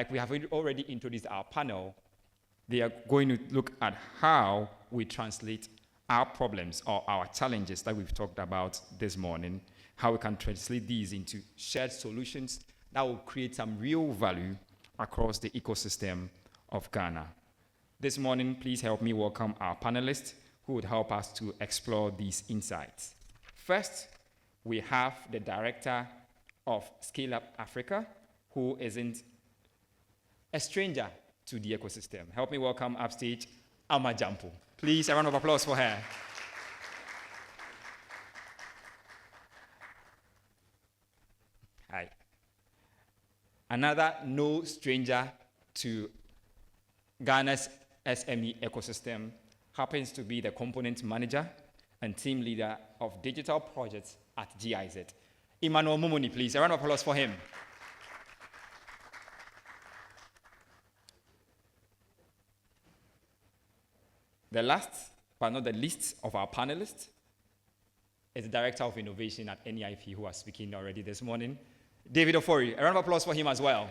like we have already introduced our panel, they are going to look at how we translate our problems or our challenges that we've talked about this morning, how we can translate these into shared solutions that will create some real value across the ecosystem of Ghana. This morning, please help me welcome our panelists who would help us to explore these insights. First, we have the director of Scale Up Africa, who isn't a stranger to the ecosystem. Help me welcome upstage Ama Jampo. Please, a round of applause for her. Hi. Another no stranger to Ghana's SME ecosystem happens to be the component manager and team leader of digital projects at GIZ. Emmanuel Mumuni, please. A round of applause for him. The last, but not the least, of our panelists is the Director of Innovation at NEIP, who was speaking already this morning, David Ofori. A round of applause for him as well.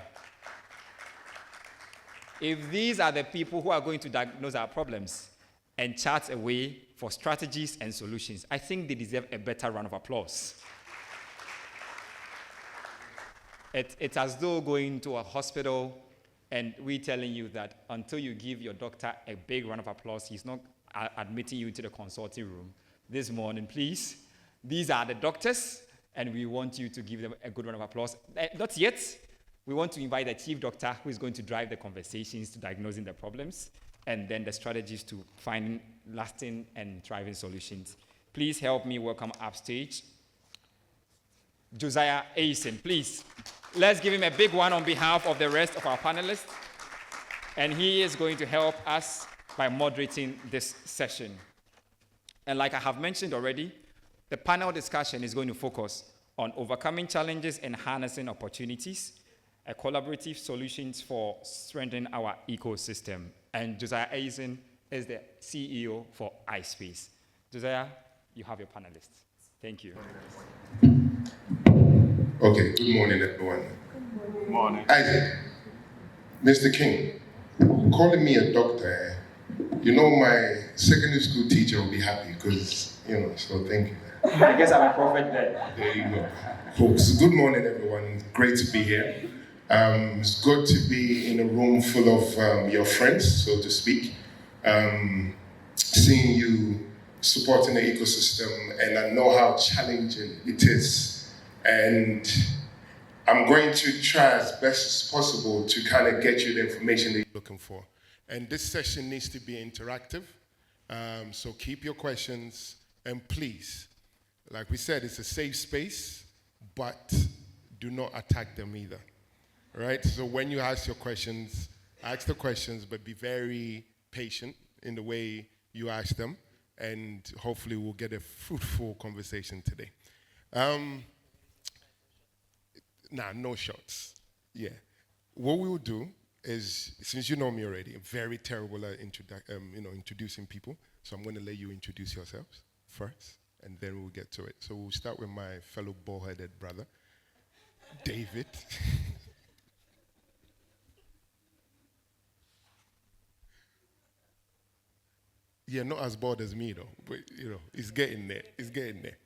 If these are the people who are going to diagnose our problems and chart a way for strategies and solutions, I think they deserve a better round of applause. It's as though going to a hospital and we telling you that until you give your doctor a big round of applause, he's not admitting you into the consulting room. This morning, please, these are the doctors, and we want you to give them a good round of applause. Not yet. We want to invite the chief doctor who is going to drive the conversations to diagnosing the problems, and then the strategies to finding lasting and thriving solutions. Please help me welcome upstage Josiah Aisen, please. Let's give him a big one on behalf of the rest of our panelists. And he is going to help us by moderating this session. And like I have mentioned already, the panel discussion is going to focus on overcoming challenges and harnessing opportunities, a collaborative solutions for strengthening our ecosystem. And Josiah Aisen is the CEO for iSpace. Josiah, you have your panelists. Thank you. Okay, good morning, everyone. Good morning. Isaac, Mr. King, calling me a doctor, you know my secondary school teacher will be happy because, so thank you. I guess I'm a prophet then. There you go. Folks, good morning, everyone. Great to be here. It's good to be in a room full of your friends, so to speak. Seeing you supporting the ecosystem, and I know how challenging it is. And I'm going to try as best as possible to kind of get you the information that you're looking for. And this session needs to be interactive. So keep your questions, and please, like we said, it's a safe space, but do not attack them either. Right? So when you ask your questions, ask the questions, but be very patient in the way you ask them, and hopefully we'll get a fruitful conversation today. No shots. Yeah. What we will do is, since you know me already, I'm very terrible at introducing people, so I'm going to let you introduce yourselves first, and then we'll get to it. So we'll start with my fellow bald-headed brother, David. Yeah, not as bald as me though, but it's getting there. It's getting there.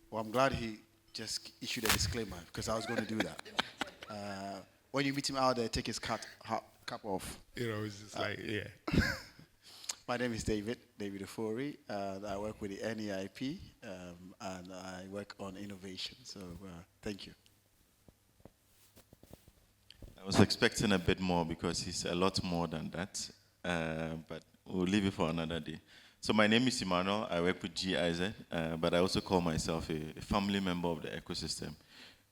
Well, I'm glad he just issued a disclaimer because I was going to do that. When you meet him out there, take his cap off. It's just like, yeah. My name is David Ofori. I work with the NEIP, and I work on innovation. So thank you. I was expecting a bit more because he's a lot more than that, but we'll leave it for another day. So my name is Emmanuel. I work with GIZ, but I also call myself a family member of the ecosystem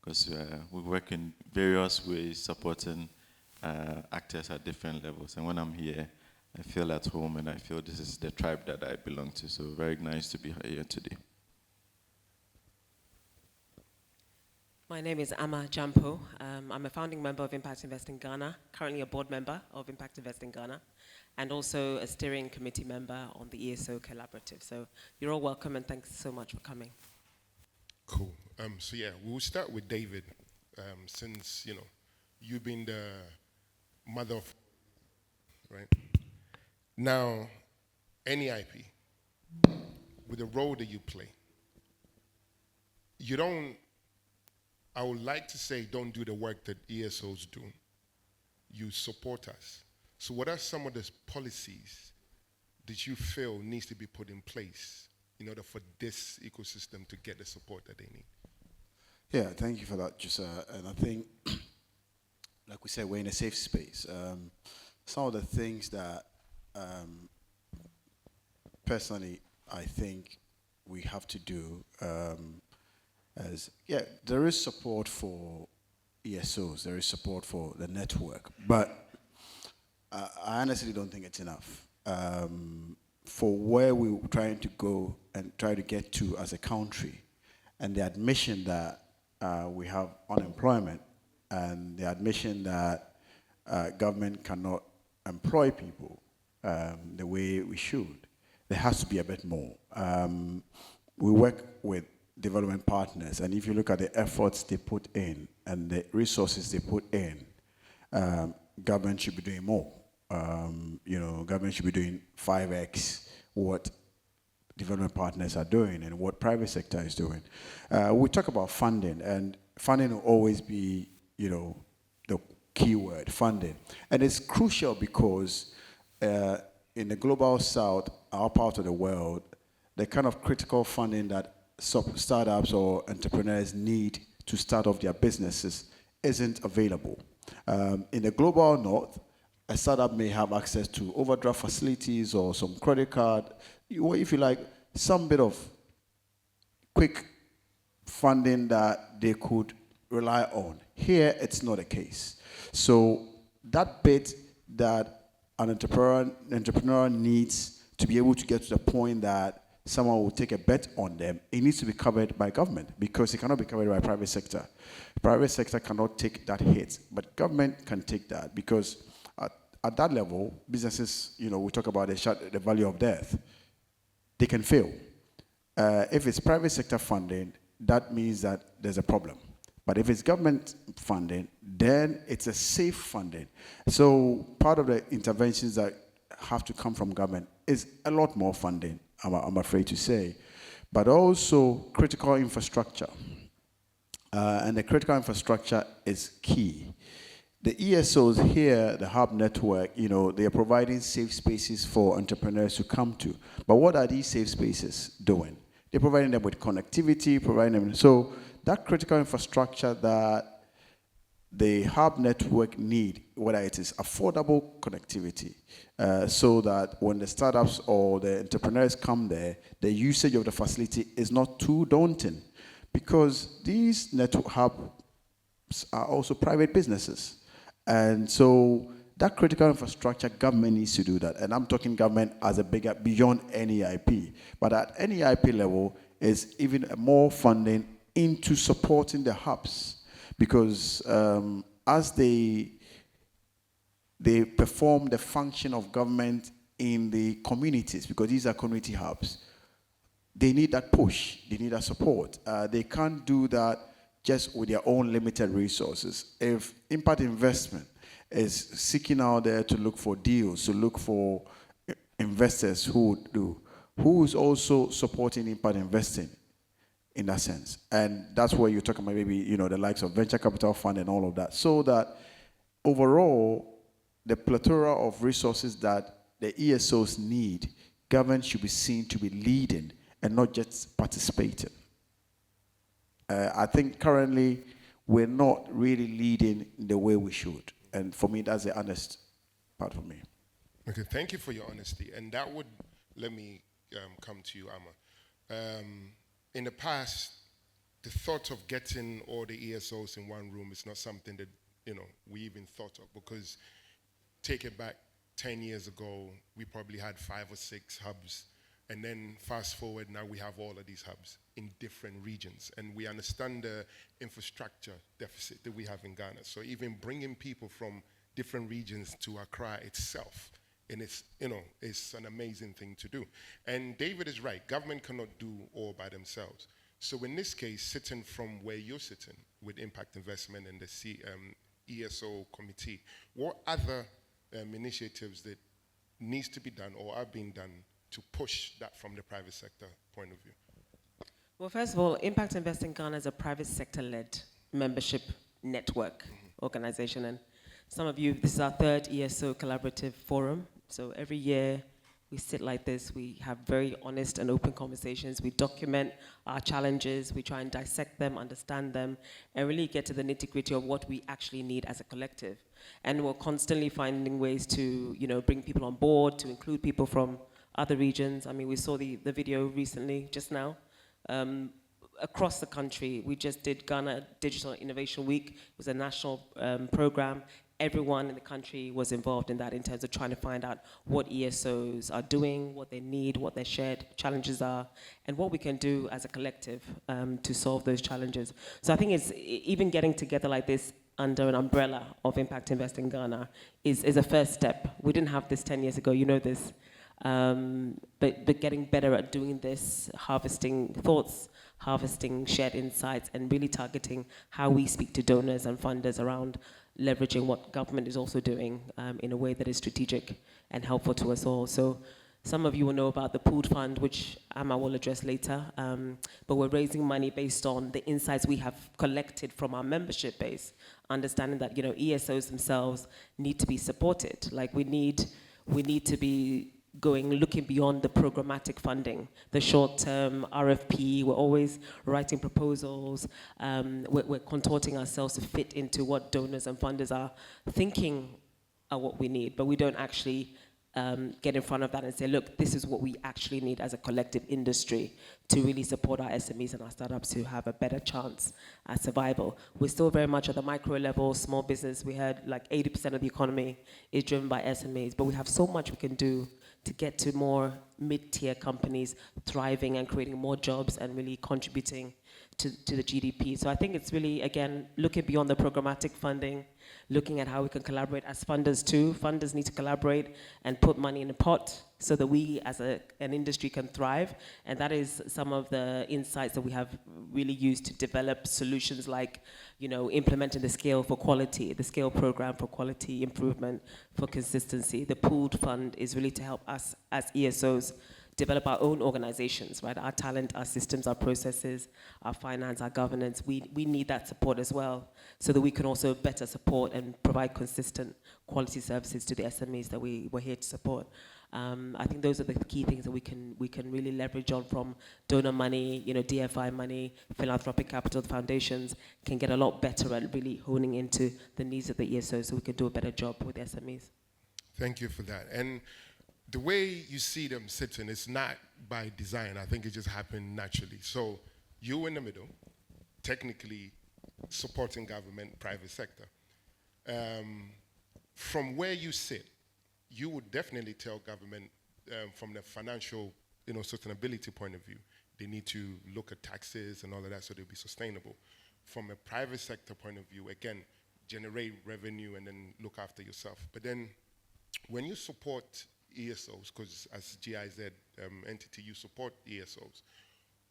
because we work in various ways supporting actors at different levels. And when I'm here, I feel at home and I feel this is the tribe that I belong to. So very nice to be here today. My name is Ama Jampo. I'm a founding member of Impact Invest in Ghana, currently a board member of Impact Invest in Ghana, and also a steering committee member on the ESO Collaborative. So you're all welcome, and thanks so much for coming. Cool. So yeah, we'll start with David, since you've been the mother of, right? Now, NEIP, with the role that you play, you don't. I would like to say, don't do the work that ESOs do. You support us. So, what are some of the policies that you feel needs to be put in place in order for this ecosystem to get the support that they need? Yeah, thank you for that, Jusa. And I think, like we said, we're in a safe space. Some of the things that, personally, I think we have to do, there is support for ESOs, there is support for the network, but I honestly don't think it's enough. For where we're trying to go and try to get to as a country, and the admission that we have unemployment, and the admission that government cannot employ people the way we should, there has to be a bit more. We work with development partners, and if you look at the efforts they put in and the resources they put in, government should be doing more. Government should be doing 5x what development partners are doing and what private sector is doing. We talk about funding, and funding will always be, the key word, funding. And it's crucial because in the global south, our part of the world, the kind of critical funding that startups or entrepreneurs need to start off their businesses isn't available. In the global north, a startup may have access to overdraft facilities or some credit card, if you like, some bit of quick funding that they could rely on. Here, it's not the case. So that bit that an entrepreneur needs to be able to get to the point that someone will take a bet on them, it needs to be covered by government, because it cannot be covered by private sector. Private sector cannot take that hit, but government can take that, because at that level, businesses, we talk about the value of death, they can fail. If it's private sector funding, that means that there's a problem. But if it's government funding, then it's a safe funding. So part of the interventions that have to come from government is a lot more funding, I'm afraid to say, but also critical infrastructure. And the critical infrastructure is key. The ESOs here, the hub network, they are providing safe spaces for entrepreneurs to come to. But what are these safe spaces doing? They're providing them with connectivity, so that critical infrastructure that the hub network need, whether it is affordable connectivity, so that when the startups or the entrepreneurs come there, the usage of the facility is not too daunting, because these network hubs are also private businesses. And so that critical infrastructure, government needs to do that. And I'm talking government as a bigger, beyond NEIP. But at NEIP level is even more funding into supporting the hubs. Because as they perform the function of government in the communities, because these are community hubs, they need that push, they need that support. They can't do that just with their own limited resources. If impact investment is seeking out there to look for deals, to look for investors who is also supporting impact investing in that sense. And that's where you're talking about maybe, the likes of venture capital fund and all of that. So that overall, the plethora of resources that the ESOs need, government should be seen to be leading and not just participating. I think currently we're not really leading the way we should. And for me, that's the honest part for me. Okay, thank you for your honesty. And that would let me come to you, Amma. In the past, the thought of getting all the ESOs in one room is not something that we even thought of, because take it back 10 years ago, we probably had 5 or 6 hubs. And then fast forward, now we have all of these hubs in different regions. And we understand the infrastructure deficit that we have in Ghana. So even bringing people from different regions to Accra itself, and it's an amazing thing to do. And David is right, government cannot do all by themselves. So in this case, sitting from where you're sitting with impact investment and the ESO committee, what other initiatives that needs to be done or are being done to push that from the private sector point of view? Well, first of all, Impact Investing Ghana is a private sector-led membership network organization. And some of you, this is our third ESO collaborative forum. So every year we sit like this, we have very honest and open conversations, we document our challenges, we try and dissect them, understand them, and really get to the nitty-gritty of what we actually need as a collective. And we're constantly finding ways to, bring people on board, to include people from other regions. I mean, we saw the video recently, just now. Across the country, we just did Ghana Digital Innovation Week. It was a national program. Everyone in the country was involved in that in terms of trying to find out what ESOs are doing, what they need, what their shared challenges are, and what we can do as a collective to solve those challenges. So I think it's even getting together like this under an umbrella of Impact Investing Ghana is a first step. We didn't have this 10 years ago, you know this. But getting better at doing this, harvesting thoughts, harvesting shared insights, and really targeting how we speak to donors and funders around leveraging what government is also doing in a way that is strategic and helpful to us all. So some of you will know about the pooled fund, which Amma will address later, but we're raising money based on the insights we have collected from our membership base, understanding that ESOs themselves need to be supported. Like we need to be looking beyond the programmatic funding, the short-term RFP. We're always writing proposals. We're contorting ourselves to fit into what donors and funders are thinking are what we need, but we don't actually get in front of that and say, look, this is what we actually need as a collective industry to really support our SMEs and our startups to have a better chance at survival. We're still very much at the micro level, small business. We heard like 80% of the economy is driven by SMEs, but we have so much we can do to get to more mid-tier companies thriving and creating more jobs and really contributing to the GDP. So I think it's really, again, looking beyond the programmatic funding, looking at how we can collaborate as funders too. Funders need to collaborate and put money in a pot so that we as an industry can thrive. And that is some of the insights that we have really used to develop solutions like, implementing the scale for quality, the scale program for quality improvement, for consistency. The pooled fund is really to help us as ESOs develop our own organizations, right? Our talent, our systems, our processes, our finance, our governance. We need that support as well so that we can also better support and provide consistent quality services to the SMEs that we're here to support. I think those are the key things that we can really leverage on from donor money, DFI money, philanthropic capital foundations can get a lot better at really honing into the needs of the ESO so we can do a better job with SMEs. Thank you for that. And the way you see them sitting is not by design. I think it just happened naturally. So you in the middle, technically supporting government, private sector. From where you sit, you would definitely tell government from the financial sustainability point of view, they need to look at taxes and all of that so they'll be sustainable. From a private sector point of view, again, generate revenue and then look after yourself. But then when you support ESOs, because as GIZ entity, you support ESOs,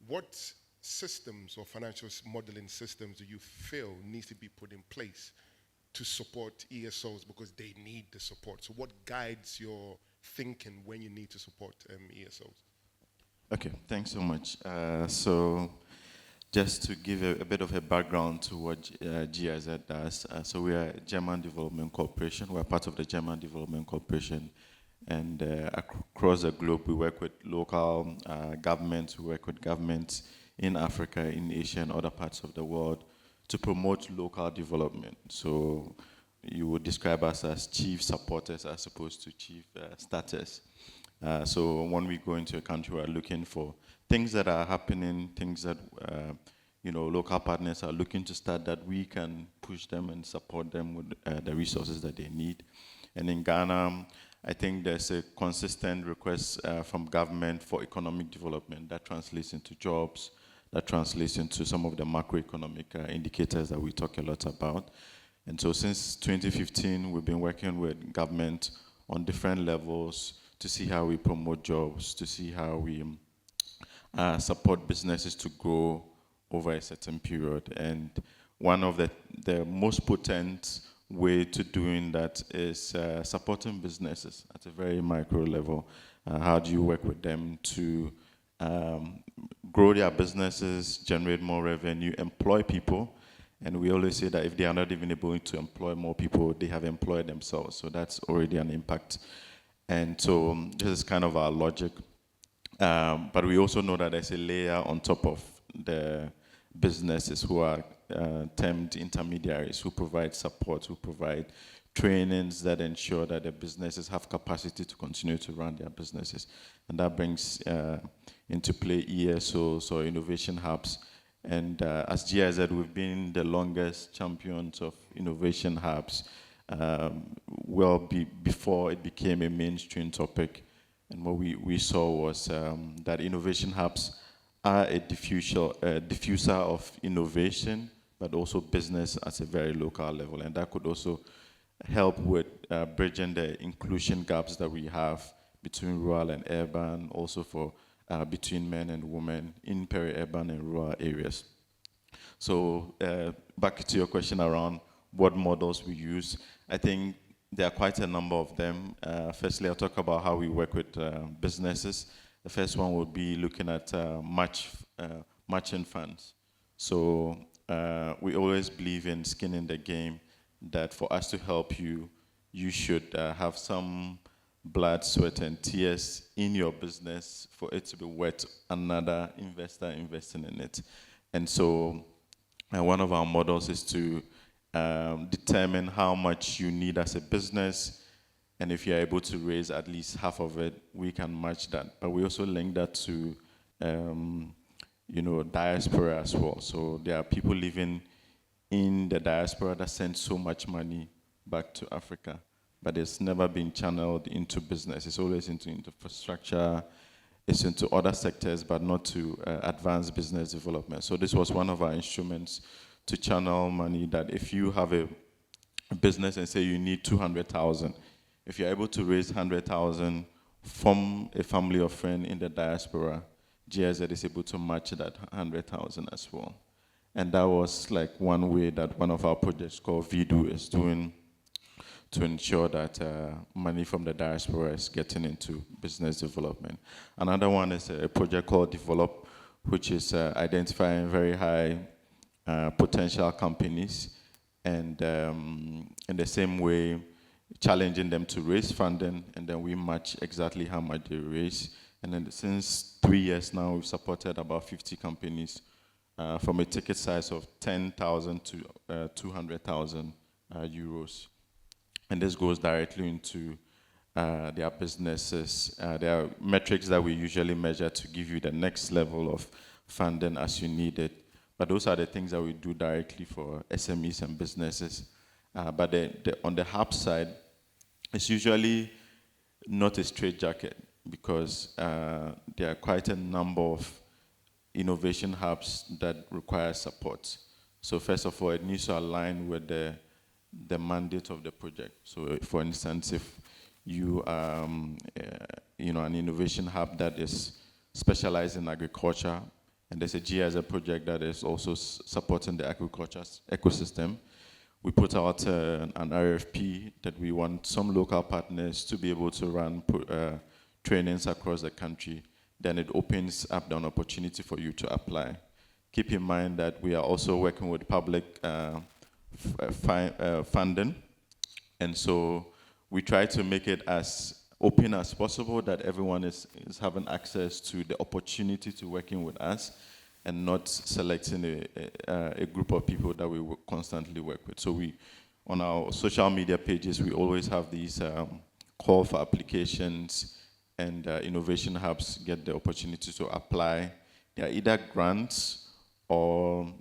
what systems or financial modeling systems do you feel needs to be put in place to support ESOs because they need the support? So what guides your thinking when you need to support ESOs? Okay, thanks so much. So just to give a bit of a background to what GIZ does. So we are a German Development Corporation. We're part of the German Development Corporation. And across the globe, we work with local governments, we work with governments in Africa, in Asia, and other parts of the world to promote local development. So you would describe us as chief supporters as opposed to chief starters. So when we go into a country, we're looking for things that are happening, things that local partners are looking to start that we can push them and support them with the resources that they need. And in Ghana, I think there's a consistent request from government for economic development that translates into jobs, that translates into some of the macroeconomic indicators that we talk a lot about. And so since 2015, we've been working with government on different levels to see how we promote jobs, to see how we support businesses to grow over a certain period. And one of the most potent way to doing that is supporting businesses at a very micro level. How do you work with them to grow their businesses, generate more revenue, employ people? And we always say that if they are not even able to employ more people, they have employed themselves. So that's already an impact. And so this is kind of our logic. But we also know that there's a layer on top of the businesses who are termed intermediaries, who provide support, who provide trainings that ensure that the businesses have capacity to continue to run their businesses. And that brings into play ESOs or innovation hubs. And as GIZ, we've been the longest champions of innovation hubs before it became a mainstream topic. And what we saw was that innovation hubs are a diffuser of innovation, but also business at a very local level. And that could also help with bridging the inclusion gaps that we have between rural and urban, also for between men and women in peri-urban and rural areas. So back to your question around what models we use, I think there are quite a number of them. Firstly, I'll talk about how we work with businesses. The first one would be looking at matching funds. So we always believe in skin in the game, that for us to help you, you should have some blood, sweat, and tears in your business for it to be worth another investor investing in it. And so one of our models is to determine how much you need as a business, and if you're able to raise at least half of it, we can match that. But we also link that to diaspora as well. So there are people living in the diaspora that send so much money back to Africa, but it's never been channeled into business. It's always into infrastructure, it's into other sectors, but not to advance business development. So this was one of our instruments to channel money, that if you have a business and say you need 200,000, if you're able to raise 100,000 from a family or friend in the diaspora, GIZ is able to match that 100,000 as well. And that was like one way that one of our projects called VDO is doing to ensure that money from the diaspora is getting into business development. Another one is a project called Develop, which is identifying very high potential companies, and in the same way, challenging them to raise funding, and then we match exactly how much they raise. And then since 3 years now, we've supported about 50 companies from a ticket size of 10,000 to 200,000 euros. And this goes directly into their businesses. There are metrics that we usually measure to give you the next level of funding as you need it. But those are the things that we do directly for SMEs and businesses. But on the hub side, it's usually not a straitjacket, because there are quite a number of innovation hubs that require support. So first of all, it needs to align with the mandate of the project. So for instance, if you an innovation hub that is specialized in agriculture, and there's a GIZ project that is also supporting the agriculture ecosystem, we put out an RFP that we want some local partners to be able to run trainings across the country. Then it opens up an opportunity for you to apply. Keep in mind that we are also working with public funding, and so we try to make it as open as possible, that everyone is having access to the opportunity to working with us, and not selecting a group of people that we constantly work with. So on our social media pages, we always have these call for applications, and innovation hubs get the opportunity to apply. They are either grants or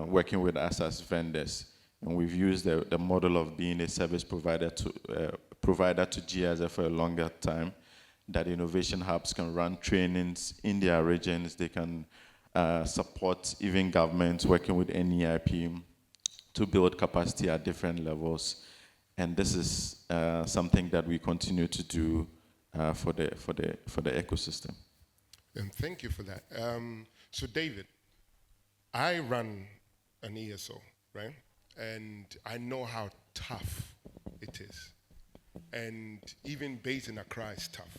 working with us as vendors. And we've used the model of being a service provider to GIZ for a longer time, that innovation hubs can run trainings in their regions. They can support even governments working with NEIP to build capacity at different levels. And this is something that we continue to do for the ecosystem. And thank you for that. So David, I run an ESO, right? And I know how tough it is. And even based in Accra is tough.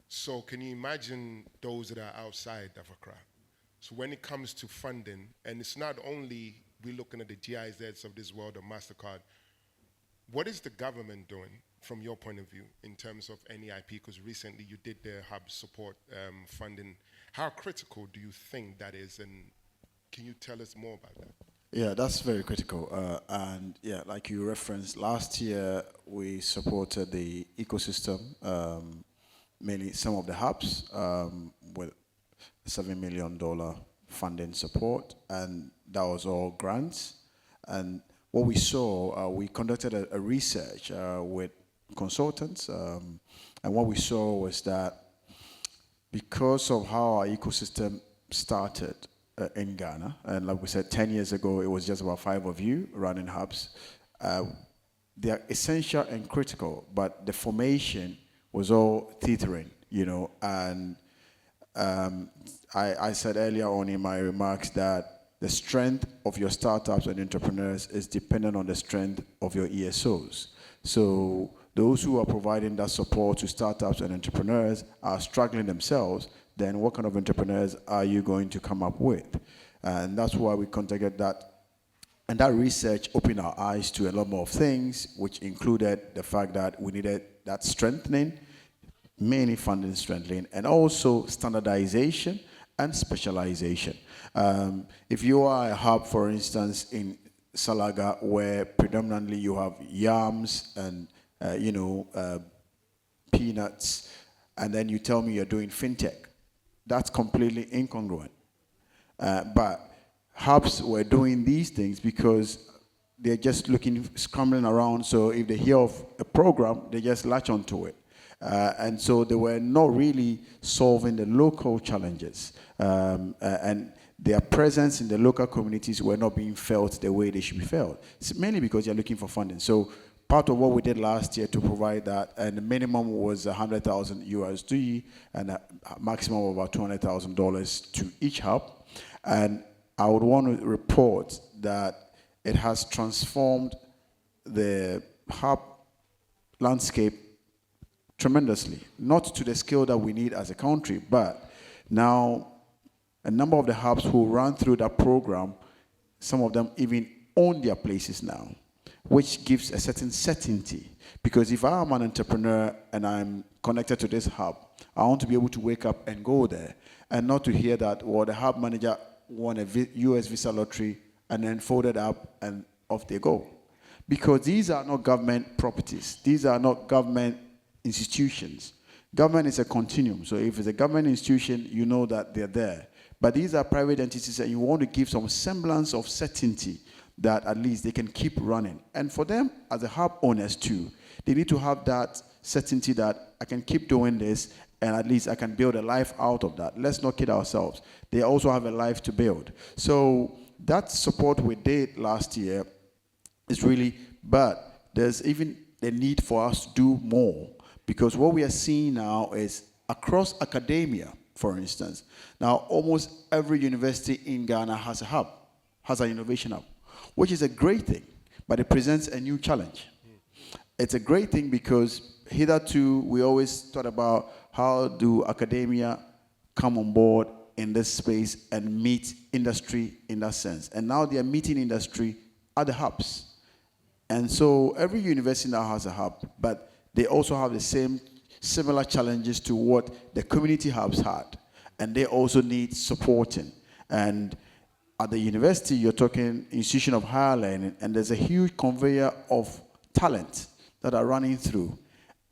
So can you imagine those that are outside of Accra? So when it comes to funding, and it's not only we're looking at the GIZs of this world or MasterCard, what is the government doing from your point of view in terms of NEIP? Because recently you did the hub support funding. How critical do you think that is, and can you tell us more about that? Yeah, that's very critical. And yeah, like you referenced, last year we supported the ecosystem, mainly some of the hubs with $7 million funding support, and that was all grants. And what we saw, we conducted a research with consultants, and what we saw was that because of how our ecosystem started in Ghana, and like we said, 10 years ago, it was just about 5 of you running hubs. They are essential and critical, but the formation was all teetering, you know, and I said earlier on in my remarks that the strength of your startups and entrepreneurs is dependent on the strength of your ESOs. So those who are providing that support to startups and entrepreneurs are struggling themselves, then what kind of entrepreneurs are you going to come up with? And that's why we contacted that. And that research opened our eyes to a lot more things, which included the fact that we needed that strengthening, mainly funding strengthening, and also standardization and specialization. If you are a hub, for instance, in Salaga, where predominantly you have yams and peanuts, and then you tell me you're doing fintech, that's completely incongruent. But hubs were doing these things because they're just scrambling around. So if they hear of a program, they just latch onto it. And so they were not really solving the local challenges. And their presence in the local communities were not being felt the way they should be felt. It's mainly because they're looking for funding. So part of what we did last year to provide that, and the minimum was 100,000 USD and a maximum of about $200,000 to each hub. And I would want to report that it has transformed the hub landscape tremendously, not to the scale that we need as a country, but now a number of the hubs who run through that program, some of them even own their places now, which gives a certain certainty. Because if I'm an entrepreneur and I'm connected to this hub, I want to be able to wake up and go there and not to hear that, well, the hub manager won a US visa lottery and then folded up and off they go. Because these are not government properties. These are not government institutions. Government is a continuum. So if it's a government institution, you know that they're there. But these are private entities and you want to give some semblance of certainty that at least they can keep running. And for them, as a hub owners too, they need to have that certainty that I can keep doing this and at least I can build a life out of that. Let's not kid ourselves. They also have a life to build. So that support we did last year is really, but there's even a need for us to do more, because what we are seeing now is across academia, for instance, now almost every university in Ghana has a hub, has an innovation hub, which is a great thing, but it presents a new challenge. It's a great thing because hitherto we always thought about how do academia come on board in this space and meet industry in that sense. And now they are meeting industry at the hubs. And so every university now has a hub, but they also have the same similar challenges to what the community hubs had. And they also need supporting. And at the university, you're talking institution of higher learning, and there's a huge conveyor of talent that are running through.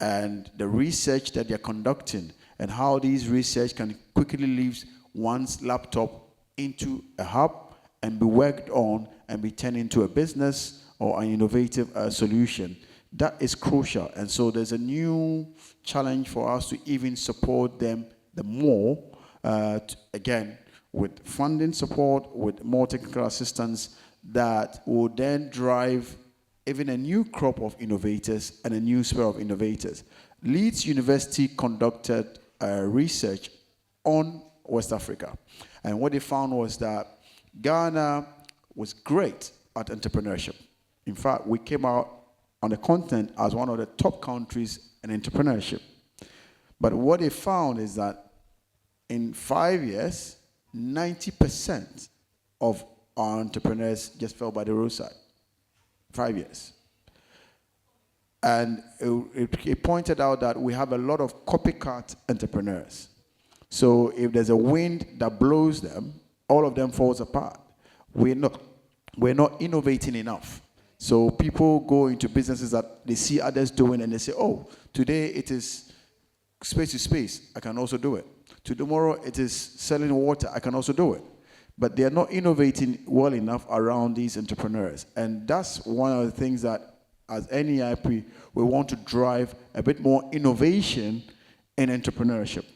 And the research that they're conducting and how these research can quickly leave one's laptop into a hub and be worked on and be turned into a business or an innovative solution. That is crucial. And so there's a new challenge for us to even support them the more, again, with funding support, with more technical assistance that will then drive even a new crop of innovators and a new sphere of innovators. Leeds University conducted research on West Africa. And what they found was that Ghana was great at entrepreneurship. In fact, we came out on the continent as one of the top countries in entrepreneurship. But what they found is that in 5 years, 90% of our entrepreneurs just fell by the roadside. 5 years. And it pointed out that we have a lot of copycat entrepreneurs. So if there's a wind that blows them, all of them falls apart. We're not innovating enough. So people go into businesses that they see others doing and they say, oh, today it is space to space, I can also do it. Tomorrow it is selling water, I can also do it. But they are not innovating well enough around these entrepreneurs. And that's one of the things that as NEIP, we want to drive a bit more innovation in entrepreneurship.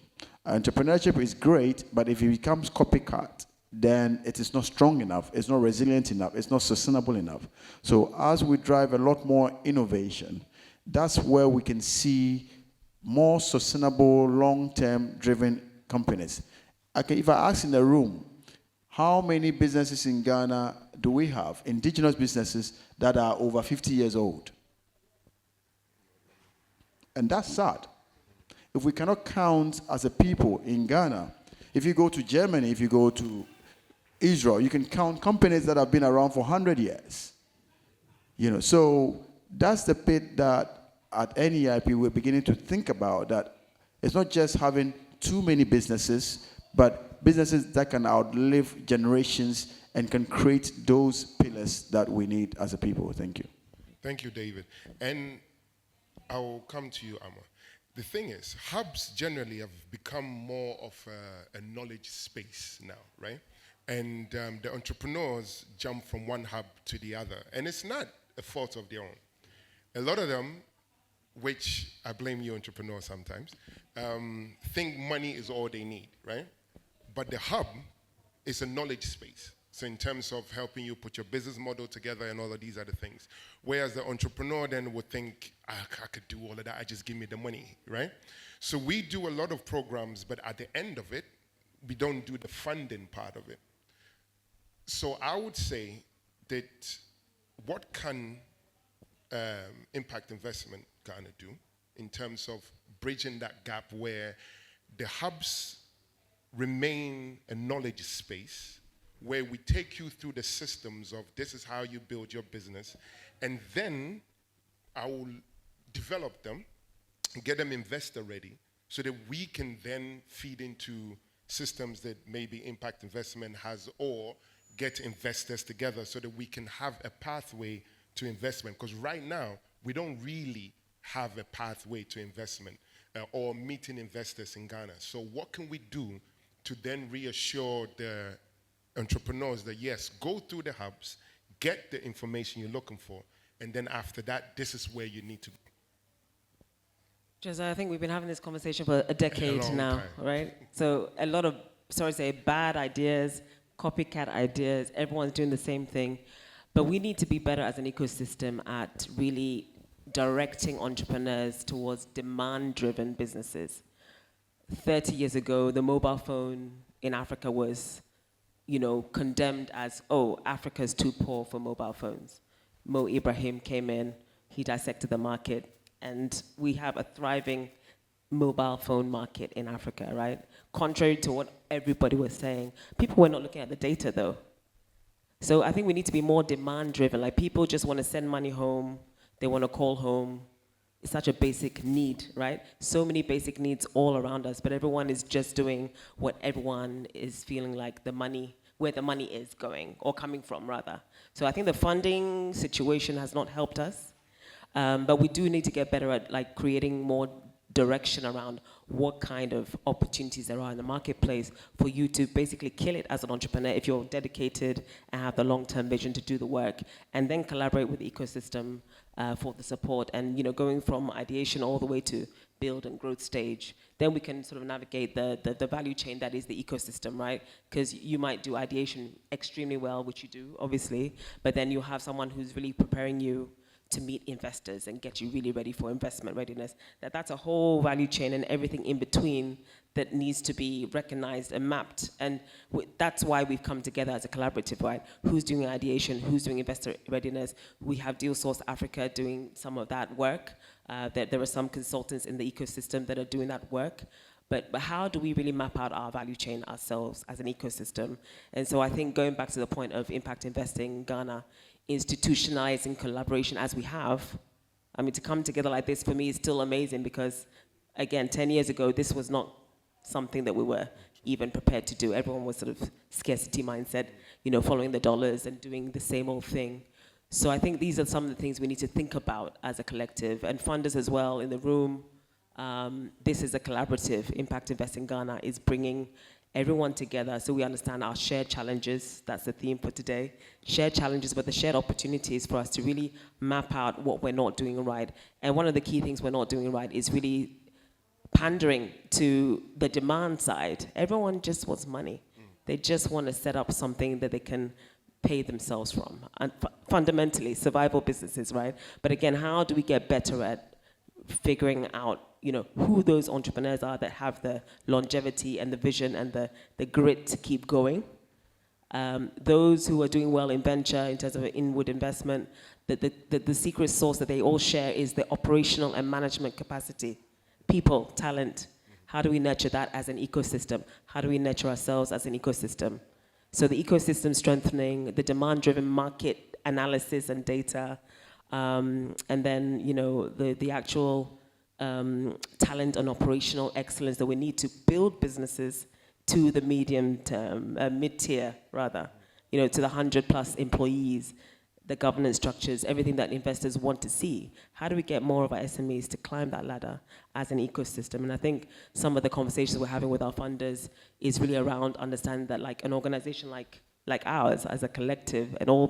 Entrepreneurship is great, but if it becomes copycat, then it is not strong enough, it's not resilient enough, it's not sustainable enough. So as we drive a lot more innovation, that's where we can see more sustainable, long-term driven companies. Okay, if I ask in the room, how many businesses in Ghana do we have, indigenous businesses, that are over 50 years old? And that's sad. If we cannot count as a people in Ghana, if you go to Germany, if you go to Israel, you can count companies that have been around for 100 years. So that's the bit that at NEIP we're beginning to think about, that it's not just having too many businesses, but businesses that can outlive generations and can create those pillars that we need as a people. Thank you. Thank you, David. And I will come to you, Amma. The thing is, hubs generally have become more of a knowledge space now, right? And the entrepreneurs jump from one hub to the other. And it's not a fault of their own. A lot of them, which I blame you entrepreneurs sometimes, think money is all they need, right? But the hub is a knowledge space. So in terms of helping you put your business model together and all of these other things. Whereas the entrepreneur then would think, I could do all of that, just give me the money, right? So we do a lot of programs, but at the end of it, we don't do the funding part of it. So I would say that what can impact investment Ghana do in terms of bridging that gap where the hubs remain a knowledge space, where we take you through the systems of this is how you build your business, and then I will develop them, get them investor ready, so that we can then feed into systems that maybe impact investment has, or get investors together so that we can have a pathway to investment. Because right now, we don't really have a pathway to investment or meeting investors in Ghana. So what can we do to then reassure the entrepreneurs that yes, go through the hubs, get the information you're looking for, and then after that, this is where you need to go. Josiah, I think we've been having this conversation for a decade now, time. right? So a lot of, bad ideas, copycat ideas, everyone's doing the same thing. But we need to be better as an ecosystem at really directing entrepreneurs towards demand-driven businesses. 30 years ago, the mobile phone in Africa was, condemned as, oh, Africa's too poor for mobile phones. Mo Ibrahim came in, he dissected the market, and we have a thriving mobile phone market in Africa, right? Contrary to what everybody was saying. People were not looking at the data, though. So I think we need to be more demand-driven. Like, people just want to send money home, they want to call home. It's such a basic need, right? So many basic needs all around us, but everyone is just doing what everyone is feeling like where the money is going, or coming from, rather. So I think the funding situation has not helped us, but we do need to get better at creating more direction around what kind of opportunities there are in the marketplace for you to basically kill it as an entrepreneur if you're dedicated and have the long-term vision to do the work, and then collaborate with the ecosystem for the support, and going from ideation all the way to build and growth stage. Then we can sort of navigate the value chain that is the ecosystem, right? Because you might do ideation extremely well, which you do, obviously, but then you have someone who's really preparing you to meet investors and get you really ready for investment readiness. That's a whole value chain and everything in between that needs to be recognized and mapped. And that's why we've come together as a collaborative, right? Who's doing ideation, who's doing investor readiness? We have Deal Source Africa doing some of that work. There are some consultants in the ecosystem that are doing that work. But how do we really map out our value chain ourselves as an ecosystem? And so I think going back to the point of impact investing in Ghana, institutionalizing collaboration as we have, I mean, to come together like this for me is still amazing because, again, 10 years ago, this was not something that we were even prepared to do. Everyone was sort of scarcity mindset, following the dollars and doing the same old thing. So I think these are some of the things we need to think about as a collective, and funders as well in the room. This is a collaborative. Impact Investing Ghana is bringing everyone together so we understand our shared challenges. That's the theme for today. Shared challenges, but the shared opportunities for us to really map out what we're not doing right. And one of the key things we're not doing right is really pandering to the demand side. Everyone just wants money. They just want to set up something that they can pay themselves from. And fundamentally, survival businesses, right? But again, how do we get better at figuring out who those entrepreneurs are that have the longevity and the vision and the grit to keep going. Those who are doing well in venture in terms of inward investment, the secret sauce that they all share is the operational and management capacity. People, talent. How do we nurture that as an ecosystem? How do we nurture ourselves as an ecosystem? So the ecosystem strengthening, the demand-driven market analysis and data, and then the actual talent and operational excellence that we need to build businesses to the medium term, mid-tier rather, to the 100+ employees, the governance structures, everything that investors want to see. How do we get more of our SMEs to climb that ladder as an ecosystem? And I think some of the conversations we're having with our funders is really around understanding that like an organization like ours as a collective and all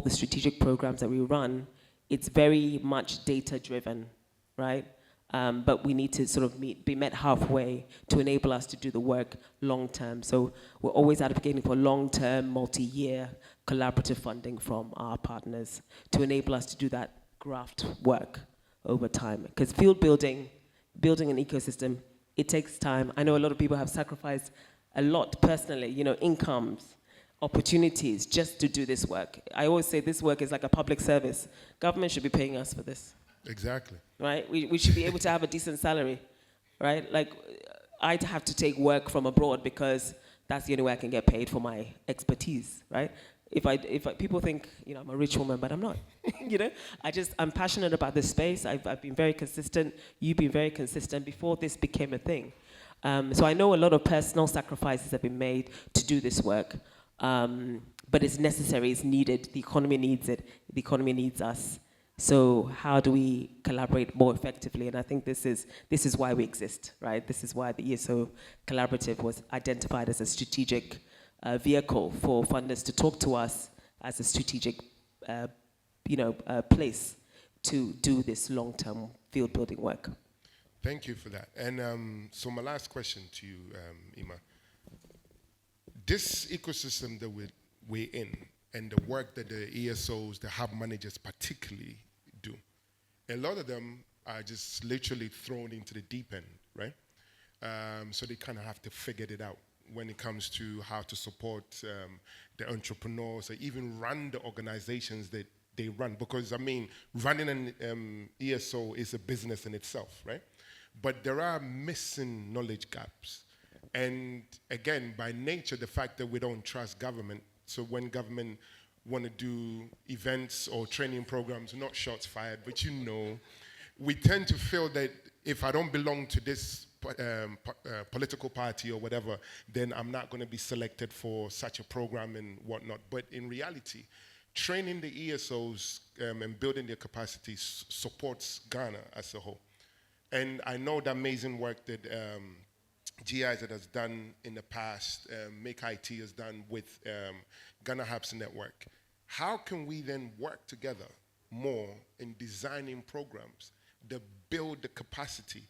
the strategic programs that we run, it's very much data-driven, right? But we need to sort of be met halfway to enable us to do the work long-term. So we're always advocating for long-term, multi-year collaborative funding from our partners to enable us to do that graft work over time. Because building an ecosystem, it takes time. I know a lot of people have sacrificed a lot personally, incomes, opportunities just to do this work. I always say this work is like a public service. Government should be paying us for this. Exactly. Right? We should be able to have a decent salary, right? Like, I'd have to take work from abroad because that's the only way I can get paid for my expertise, right? If people think, I'm a rich woman, but I'm not, I'm passionate about this space. I've been very consistent. You've been very consistent before this became a thing. So I know a lot of personal sacrifices have been made to do this work, but it's necessary, it's needed. The economy needs it. The economy needs us. So how do we collaborate more effectively? And I think this is why we exist, right? This is why the ESO Collaborative was identified as a strategic vehicle for funders to talk to us as a strategic, place to do this long-term field building work. Thank you for that. And so my last question to you, Ima. This ecosystem that we're in and the work that the ESOs, the hub managers particularly do, a lot of them are just literally thrown into the deep end, right? So they kind of have to figure it out when it comes to how to support the entrepreneurs or even run the organizations that they run. Because, running an ESO is a business in itself, right? But there are missing knowledge gaps. And again, by nature, the fact that we don't trust government, so when government want to do events or training programs, not shots fired, but we tend to feel that if I don't belong to this political party or whatever, then I'm not going to be selected for such a program and whatnot. But in reality, training the ESOs and building their capacities supports Ghana as a whole. And I know the amazing work that GIZ has done in the past, Make IT has done with Ghana Hubs Network. How can we then work together more in designing programs that build the capacity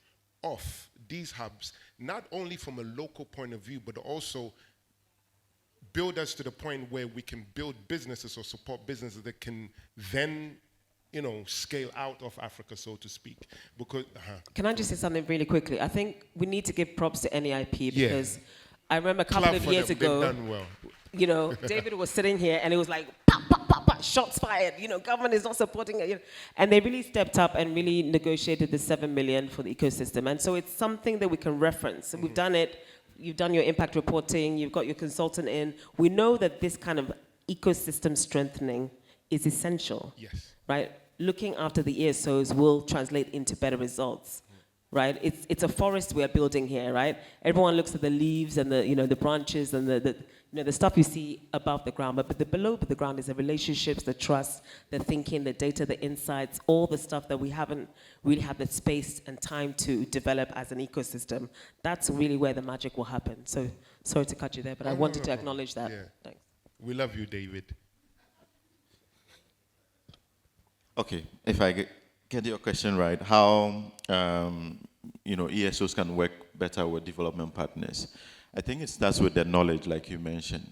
of these hubs, not only from a local point of view, but also build us to the point where we can build businesses or support businesses that can then scale out of Africa, so to speak. Because Can I just say something really quickly? I think we need to give props to NEIP because I remember a couple clap of for years them. ago, They've done well. David was sitting here and it was like, pop, pop, pop, pop, shots fired, government is not supporting it. And they really stepped up and really negotiated the 7 million for the ecosystem. And so it's something that we can reference. So we've done it. You've done your impact reporting. You've got your consultant in. We know that this kind of ecosystem strengthening is essential. Yes. Right? Looking after the ESOs will translate into better results. Right? It's a forest we're building here, right? Everyone looks at the leaves and the branches and the stuff you see above the ground, but the below the ground is the relationships, the trust, the thinking, the data, the insights, all the stuff that we haven't really had the space and time to develop as an ecosystem. That's really where the magic will happen. So sorry to cut you there, but I wanted to acknowledge that. Yeah. Thanks. We love you, David. Okay, if I get your question right, how ESOs can work better with development partners? I think it starts with the knowledge, like you mentioned,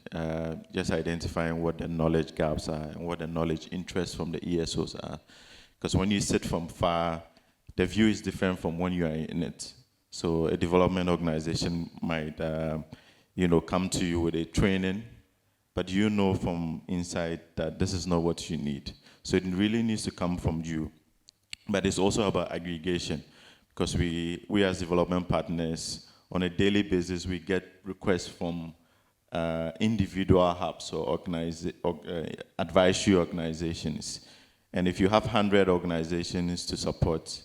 just identifying what the knowledge gaps are and what the knowledge interests from the ESOs are. Because when you sit from far, the view is different from when you are in it. So a development organization might, come to you with a training, but you know from inside that this is not what you need. So it really needs to come from you. But it's also about aggregation, because we as development partners, on a daily basis, we get requests from individual hubs or advisory organizations. And if you have 100 organizations to support,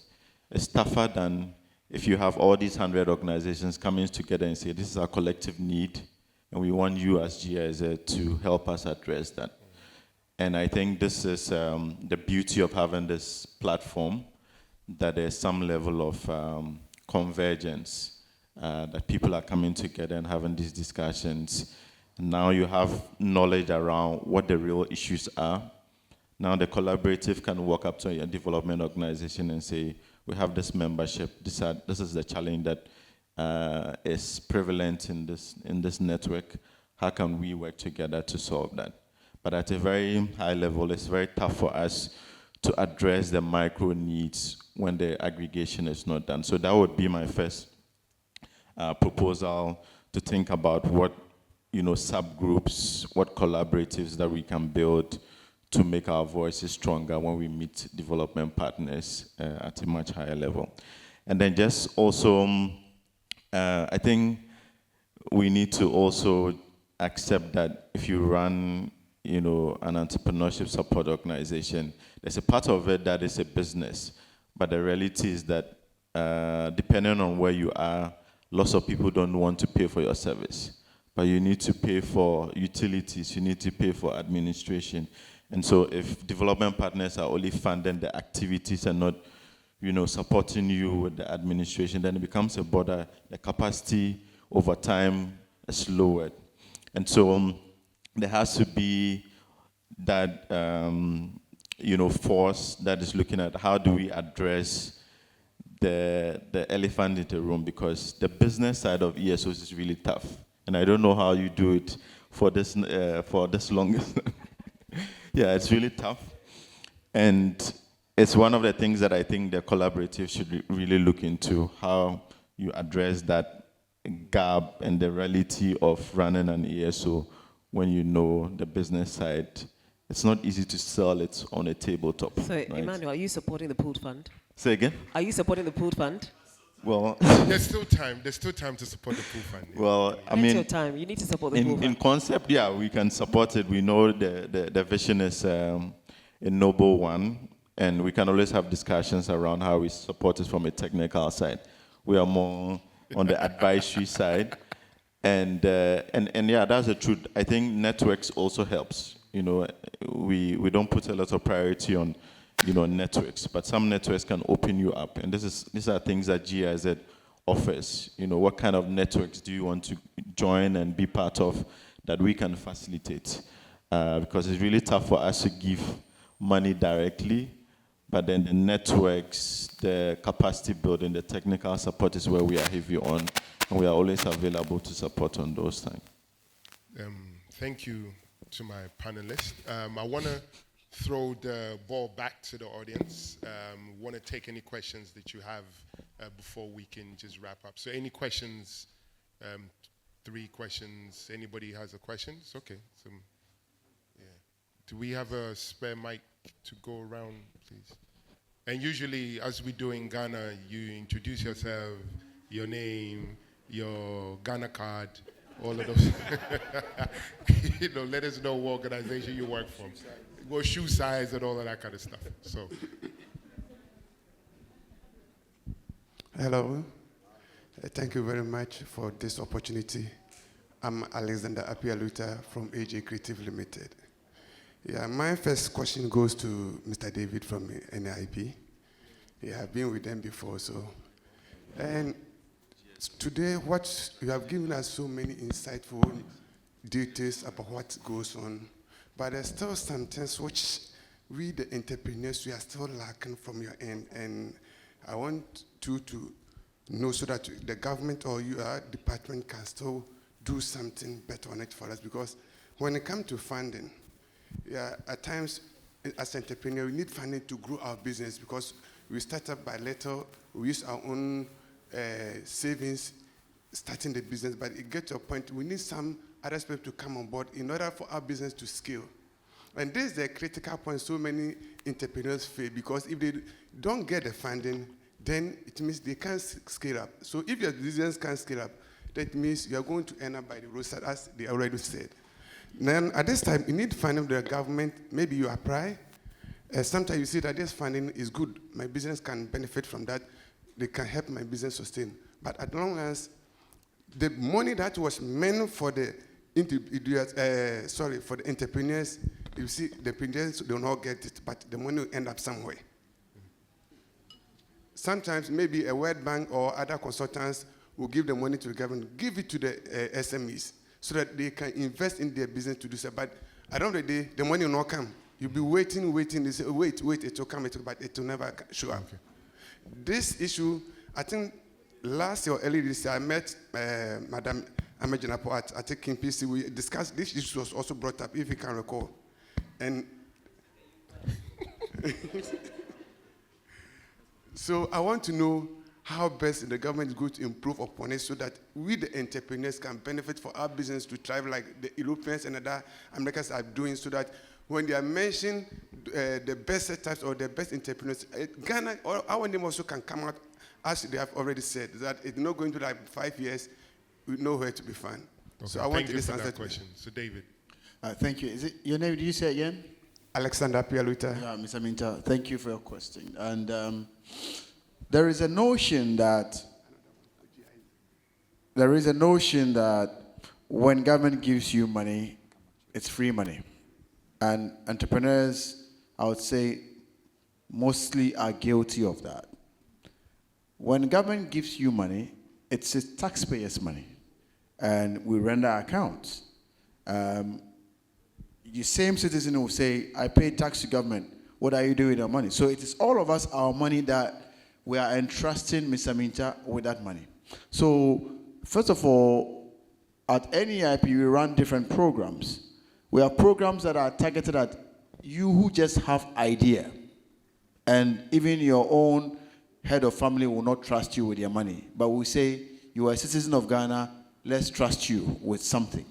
it's tougher than if you have all these 100 organizations coming together and say, this is our collective need, and we want you as GIZ to help us address that. And I think this is the beauty of having this platform, that there's some level of convergence, that people are coming together and having these discussions. Now you have knowledge around what the real issues are. Now the collaborative can walk up to a development organization and say, we have this membership, this is the challenge that is prevalent in this network. How can we work together to solve that? But at a very high level, it's very tough for us to address the micro needs when the aggregation is not done. So that would be my first proposal, to think about what subgroups, what collaboratives that we can build to make our voices stronger when we meet development partners at a much higher level. And then just also, I think we need to also accept that if you run an entrepreneurship support organization, there's a part of it that is a business. But the reality is that depending on where you are, lots of people don't want to pay for your service. But you need to pay for utilities, you need to pay for administration. And so if development partners are only funding the activities and not supporting you with the administration, then it becomes a border. The capacity over time is lowered. And so there has to be that force that is looking at how do we address the elephant in the room, because the business side of ESOs is really tough. And I don't know how you do it for this long. Yeah, it's really tough. And it's one of the things that I think the collaborative should really look into, how you address that gap and the reality of running an ESO when you know the business side. It's not easy to sell it on a tabletop. So, right? Emmanuel, are you supporting the pooled fund? Say again? Are you supporting the pooled fund? Well, There's still time to support the pool fund. well, I Plenty mean, of time. You need to support the pooled in fund. concept, yeah, we can support it. We know the vision is a noble one, and we can always have discussions around how we support it from a technical side. We are more on the advisory side, and yeah, that's the truth. I think networks also helps. We don't put a lot of priority on networks, but some networks can open you up, and these are things that GIZ offers. What kind of networks do you want to join and be part of that we can facilitate? Because it's really tough for us to give money directly, but then the networks, the capacity building, the technical support is where we are heavy on, and we are always available to support on those things. Thank you to my panelists. I want to throw the ball back to the audience. Want to take any questions that you have before we can just wrap up. So any questions? 3 questions. Anybody has a question? It's okay. Yeah. Do we have a spare mic to go around, please? And usually, as we do in Ghana, you introduce yourself, your name, your Ghana card, all of those. Let us know what organization you work from. What shoe size and all of that kind of stuff. So. Hello. Thank you very much for this opportunity. I'm Alexander Apialuta from AJ Creative Limited. Yeah, my first question goes to Mr. David from NIP. Yeah, I've been with them before, so. And today, what you have given us so many insightful details about what goes on, but there's still some things which we, the entrepreneurs, we are still lacking from your end, and I want you to know so that the government or your department can still do something better on it for us, because when it comes to funding, yeah, at times, as entrepreneurs, we need funding to grow our business, because we start up by little, we use our own savings starting the business, but it gets to a point we need some other people to come on board in order for our business to scale. And this is the critical point so many entrepreneurs fail, because if they don't get the funding, then it means they can't scale up. So if your business can't scale up, that means you are going to end up by the roadside, as they already said. Then at this time, you need funding from the government. Maybe you apply. Sometimes you see that this funding is good. My business can benefit from that. They can help my business sustain. But as long as the money that was meant for the for the entrepreneurs, you see, the entrepreneurs do not get it, but the money will end up somewhere. Sometimes maybe a World Bank or other consultants will give the money to the government, give it to the SMEs, so that they can invest in their business to do so. But at the end of the day, the money will not come. You'll be waiting. They say, wait, it will come, but it will never show up. Okay. This issue, I think last year or early this year, I met Madam Amejinapo at King PC. We discussed this issue, was also brought up, if you can recall. And so I want to know how best the government is going to improve upon it, so that we, the entrepreneurs, can benefit for our business to thrive like the Europeans and other Americans are doing, so that when they are mentioning the best setups or the best entrepreneurs, Ghana, or our name also can come out, as they have already said, that it's not going to like 5 years with nowhere to be found. Okay. So I want to answer that question. So David. Thank you. Is it your name? Did you say it again? Alexander Pialuta. Yeah, Mr. Minta, thank you for your question. And there is a notion that when government gives you money, it's free money. And entrepreneurs, I would say, mostly are guilty of that. When government gives you money, it's taxpayers' money, and we render accounts. The same citizen will say, I pay tax to government. What are you doing with your money? So it is all of us, our money, that we are entrusting Mr. Minta with that money. So first of all, at NEIP, we run different programs. We have programs that are targeted at you who just have idea. And even your own head of family will not trust you with your money. But we say, you are a citizen of Ghana, let's trust you with something.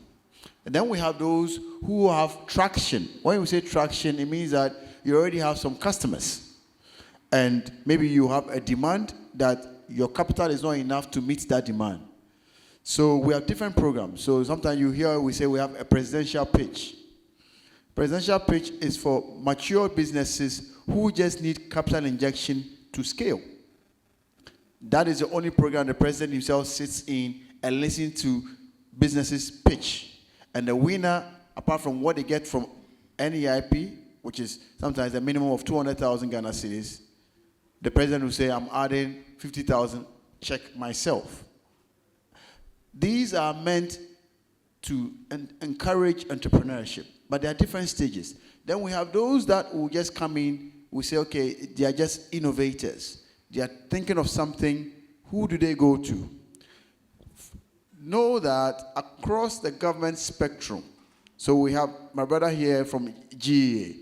And then we have those who have traction. When we say traction, it means that you already have some customers. And maybe you have a demand that your capital is not enough to meet that demand. So we have different programs. So sometimes you hear we say we have a presidential pitch. Presidential pitch is for mature businesses who just need capital injection to scale. That is the only program the president himself sits in and listens to businesses pitch. And the winner, apart from what they get from NEIP, which is sometimes a minimum of 200,000 Ghana cedis, the president will say, I'm adding 50,000, check myself. These are meant to encourage entrepreneurship, but there are different stages. Then we have those that will just come in, we say, okay, they are just innovators. They are thinking of something, who do they go to? Know that across the government spectrum, so we have my brother here from GEA.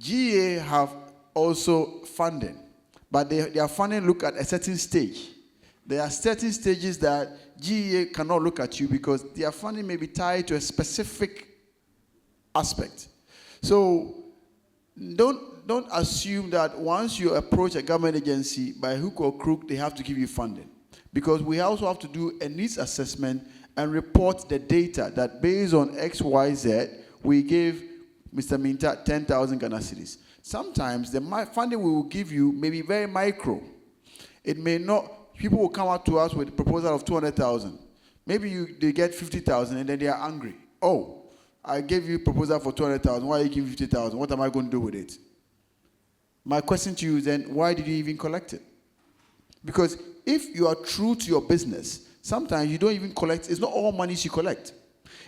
GEA have also funding, but their funding look at a certain stage. There are certain stages that GEA cannot look at you because their funding may be tied to a specific aspect. So don't assume that once you approach a government agency, by hook or crook, they have to give you funding. Because we also have to do a needs assessment and report the data that based on X, Y, Z, we gave Mr. Minta 10,000 Ghana cedis. Sometimes the funding we will give you may be very micro. It may not, people will come out to us with a proposal of 200,000. Maybe they get 50,000 and then they are angry. Oh, I gave you a proposal for 200,000. Why are you giving 50,000? What am I going to do with it? My question to you is then, why did you even collect it? Because if you are true to your business, sometimes you don't even collect. It's not all monies you collect.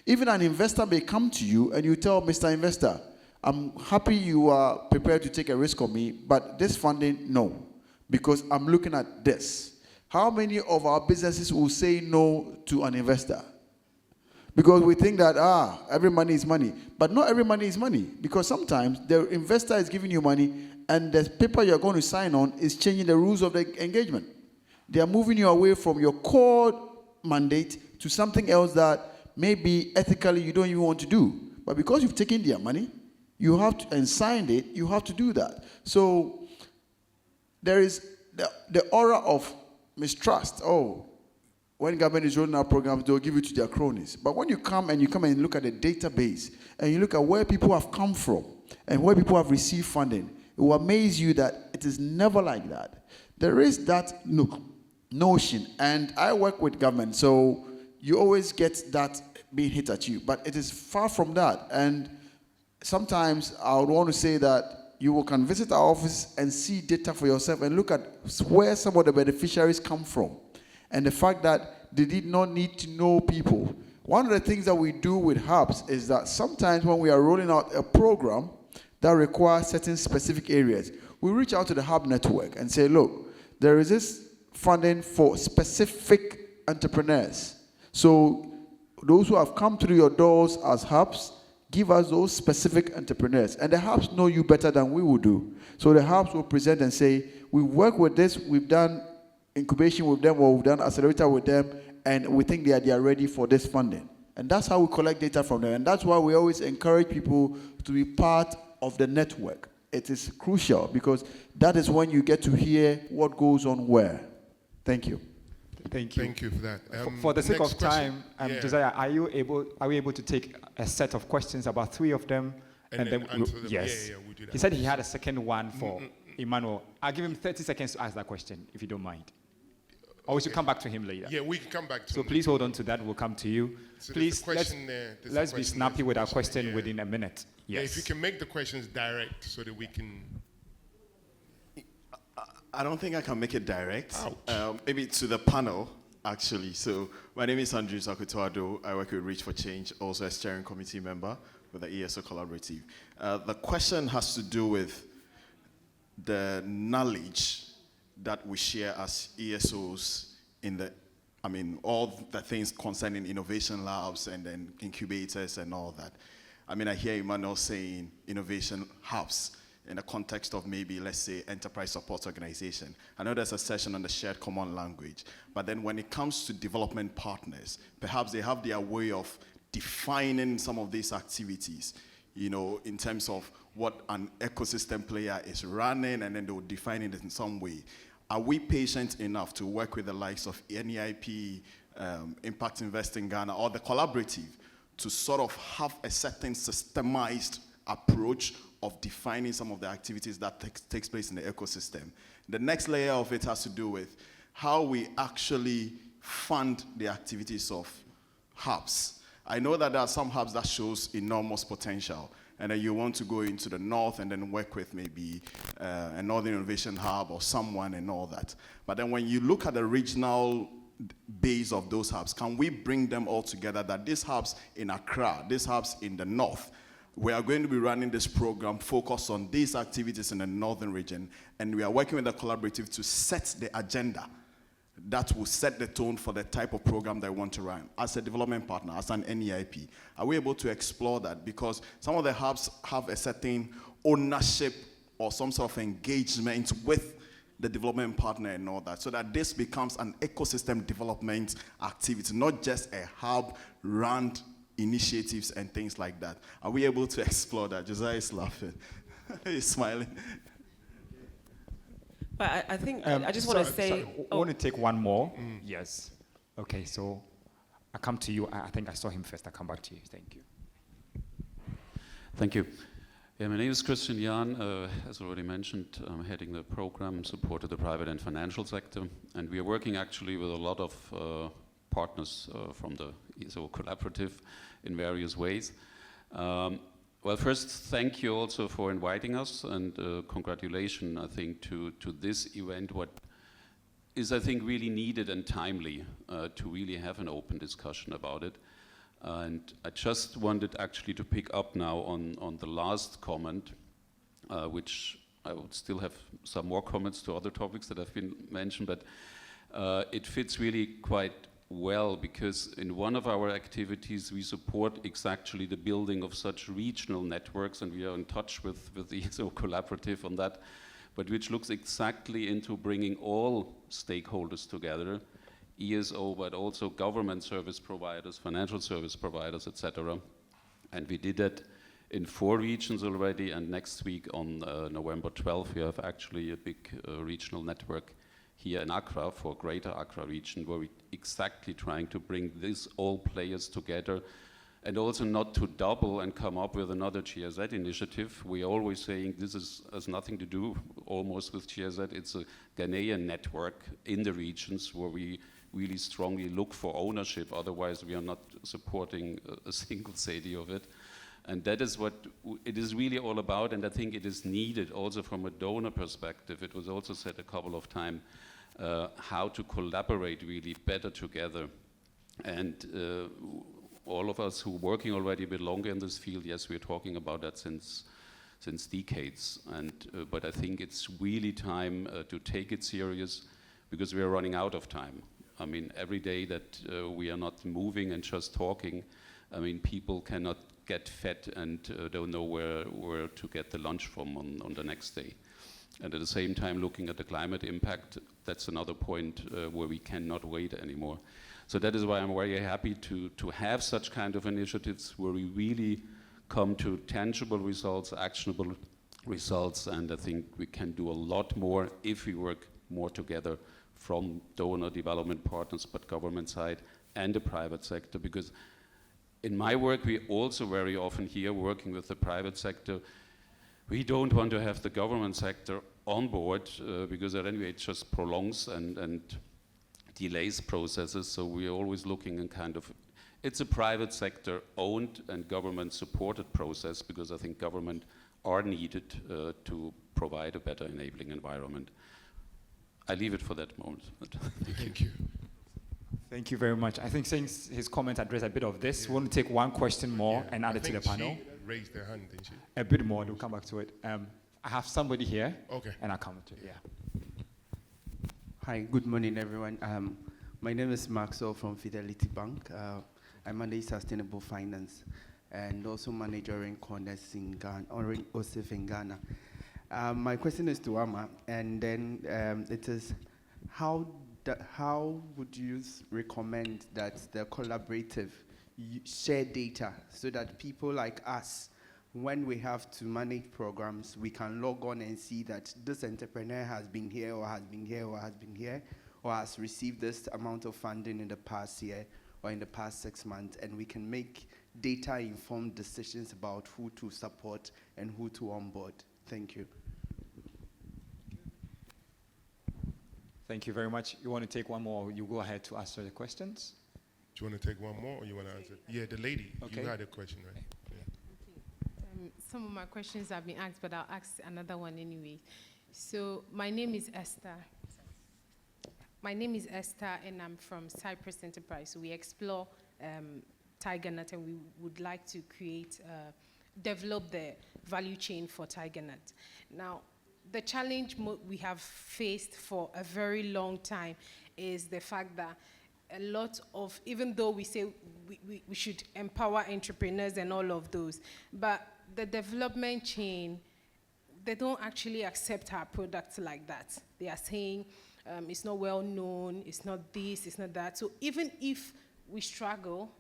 Even an investor may come to you and you tell Mr. Investor, I'm happy you are prepared to take a risk on me, but this funding, no, because I'm looking at this. How many of our businesses will say no to an investor? Because we think that, every money is money. But not every money is money. Because sometimes the investor is giving you money and the paper you're going to sign on is changing the rules of the engagement. They are moving you away from your core mandate to something else that maybe ethically you don't even want to do. But because you've taken their money, you have to, and signed it, you have to do that. So there is the aura of mistrust. Oh, when government is rolling out programs, they'll give it to their cronies. But when you come and look at the database and you look at where people have come from and where people have received funding, it will amaze you that it is never like that. There is that notion, and I work with government, so you always get that being hit at you. But it is far from that. And sometimes I would want to say that you can visit our office and see data for yourself and look at where some of the beneficiaries come from. And the fact that they did not need to know people. One of the things that we do with hubs is that sometimes when we are rolling out a program that requires certain specific areas, we reach out to the hub network and say, look, there is this funding for specific entrepreneurs. So those who have come through your doors as hubs, give us those specific entrepreneurs. And the hubs know you better than we will do. So the hubs will present and say, we work with this, we've done incubation with them, or we've done accelerator with them, and we think they are ready for this funding. And that's how we collect data from them. And that's why we always encourage people to be part of the network. It is crucial because that is when you get to hear what goes on where. Thank you. Thank you. Thank you for that. For the sake of next question. time, Josiah, are we able to take a set of questions, about 3 of them? And then answer them? Yes. Yeah, we'll do that. He said he had a second one for Emmanuel. I'll give him 30 seconds to ask that question, if you don't mind. Or we should come back to him later. Yeah, we can come back to So him. please hold on to that. We'll come to you. So Please, let's be snappy with our question yeah. within a minute. Yeah, Yes. if you can make the questions direct so that we can... I don't think I can make it direct. Maybe to the panel, actually. So my name is Andrew Sakutuado. I work with Reach for Change, also a steering committee member with the ESO Collaborative. The question has to do with the knowledge that we share as ESOs in the, all the things concerning innovation labs and then incubators and all that. I hear Emmanuel saying innovation hubs in the context of maybe, let's say, enterprise support organization. I know there's a session on the shared common language, but then when it comes to development partners, perhaps they have their way of defining some of these activities, in terms of what an ecosystem player is running, and then they will define it in some way. Are we patient enough to work with the likes of NEIP, Impact Invest in Ghana, or the collaborative to sort of have a certain systemized approach of defining some of the activities that takes place in the ecosystem? The next layer of it has to do with how we actually fund the activities of hubs. I know that there are some hubs that shows enormous potential, and then you want to go into the north and then work with maybe a Northern Innovation Hub or someone and all that. But then when you look at the regional base of those hubs, can we bring them all together, that these hubs in Accra, these hubs in the north, we are going to be running this program focused on these activities in the northern region, and we are working with the collaborative to set the agenda that will set the tone for the type of program they want to run. As a development partner, as an NEIP, are we able to explore that? Because some of the hubs have a certain ownership or some sort of engagement with the development partner and all that, so that this becomes an ecosystem development activity, not just a hub run initiatives and things like that. Are we able to explore that? Josiah is laughing. He's smiling. But I think I just want to say. I want to take one more. Yes. Okay, so I come to you. I think I saw him first. I come back to you. Thank you. Thank you. Yeah, my name is Christian Jan. As already mentioned, I'm heading the program support of the private and financial sector, and we are working actually with a lot of partners from the ESO collaborative in various ways. Well, first, thank you also for inviting us, and congratulations, I think, to this event, what is, I think, really needed and timely to really have an open discussion about it. And I just wanted actually to pick up now on the last comment, which I would still have some more comments to other topics that have been mentioned, but it fits really quite well, because in one of our activities we support exactly the building of such regional networks, and we are in touch with the ESO collaborative on that, but which looks exactly into bringing all stakeholders together, ESO, but also government service providers, financial service providers, etc. And we did that in 4 regions already, and next week on November 12th we have actually a big regional network here in Accra for Greater Accra region, where we exactly trying to bring these all players together, and also not to double and come up with another GIZ initiative. We are always saying this has nothing to do almost with GIZ. It's a Ghanaian network in the regions where we really strongly look for ownership, otherwise we are not supporting a single cedi of it. And that is what it is really all about, and I think it is needed also from a donor perspective. It was also said a couple of times, how to collaborate really better together. And all of us who are working already a bit longer in this field, yes, we're talking about that since decades. And but I think it's really time to take it serious, because we are running out of time. I mean, every day that we are not moving and just talking, I mean, people cannot get fed and don't know where to get the lunch from on the next day. And at the same time, looking at the climate impact, that's another point where we cannot wait anymore. So that is why I'm very happy to have such kind of initiatives where we really come to tangible results, actionable results, and I think we can do a lot more if we work more together from donor development partners, but government side and the private sector. Because in my work, we also very often here working with the private sector, we don't want to have the government sector on board because then it just prolongs and delays processes. So we are always looking in kind of, it's a private sector owned and government supported process, because I think government are needed to provide a better enabling environment. I leave it for that moment. Thank you. Thank you very much. I think since his comment addressed a bit of this, we want to take one question more and add it to the panel. She raised her hand, didn't she? A bit more, we'll come back to it. I have somebody here, Okay. and I'll come to it, yeah. Hi, good morning, everyone. My name is Maxwell from Fidelity Bank. I manage sustainable finance and also manage Orange Corners in Ghana, Orange OSIF in Ghana. My question is to Amma, and then it is, how would you recommend that the collaborative share data so that people like us, when we have to manage programs, we can log on and see that this entrepreneur has been here or has been here or has been here or has received this amount of funding in the past year or in the past 6 months, and we can make data-informed decisions about who to support and who to onboard. Thank you. Thank you very much. You want to take one more, or you go ahead to answer the questions? Do you want to take one more, or you want to answer? Yeah, the lady. Okay. You had a question, right? Yeah. Some of my questions have been asked, but I'll ask another one anyway. So my name is Esther. And I'm from Cypress Enterprise. We explore TigerNet, and we would like to develop the value chain for TigerNet. Now, the challenge we have faced for a very long time is the fact that a lot of, even though we say we should empower entrepreneurs and all of those, but the development chain they don't actually accept our product like that. They are saying it's not well known, it's not this, it's not that. So even if we struggle,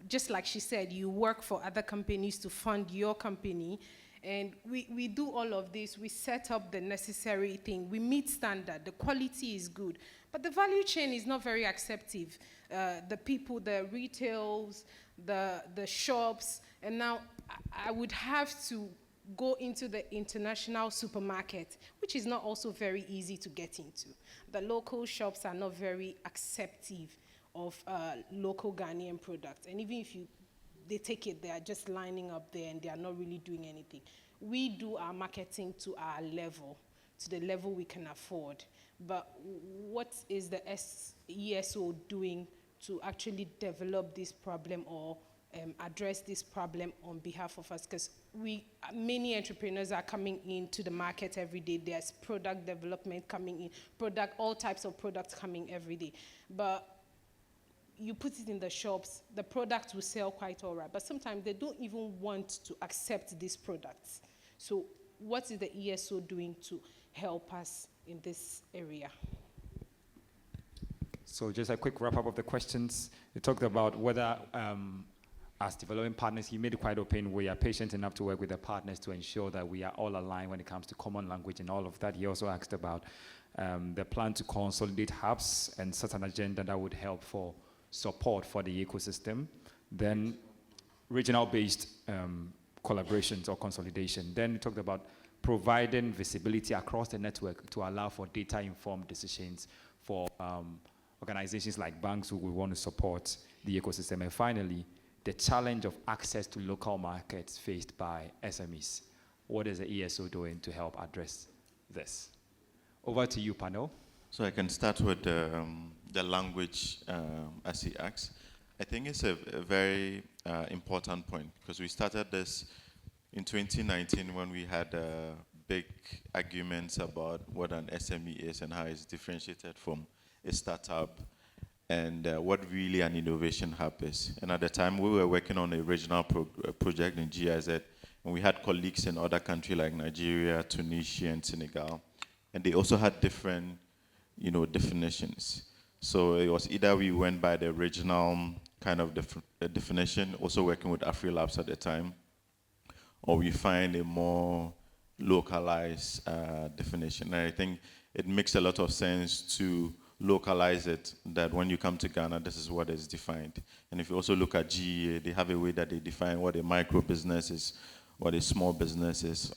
just like she said, you work for other companies to fund your company, and we do all of this, we set up the necessary thing, we meet standard, the quality is good, but the value chain is not very acceptive. The people, the retails, the shops, and now I would have to go into the international supermarket, which is not also very easy to get into. The local shops are not very acceptive of local Ghanaian products. And even if they take it, they are just lining up there and they are not really doing anything. We do our marketing to our level, to the level we can afford. But what is the ESO doing to actually develop this problem or address this problem on behalf of us? Because many entrepreneurs are coming into the market every day. There's product development coming in, all types of products coming every day. But you put it in the shops, the products will sell quite all right, but sometimes they don't even want to accept these products. So what is the ESO doing to help us in this area? So just a quick wrap up of the questions. You talked about whether as developing partners, you made it quite open, we are patient enough to work with the partners to ensure that we are all aligned when it comes to common language and all of that. He also asked about the plan to consolidate hubs and set an agenda that would help for support for the ecosystem. Then regional-based collaborations or consolidation. Then we talked about providing visibility across the network to allow for data-informed decisions for organizations like banks who will want to support the ecosystem. And finally, the challenge of access to local markets faced by SMEs. What is the ESO doing to help address this? Over to you, panel. So I can start with the language as he asked. I think it's a very important point because we started this in 2019 when we had big arguments about what an SME is and how it's differentiated from a startup and what really an innovation hub is. And at the time, we were working on a regional project in GIZ, and we had colleagues in other countries like Nigeria, Tunisia, and Senegal, and they also had different, definitions. So it was either we went by the regional kind of definition, also working with AfriLabs at the time, or we find a more localized definition. And I think it makes a lot of sense to localize it, that when you come to Ghana, this is what is defined. And if you also look at GEA, they have a way that they define what a micro business is, what a small business is,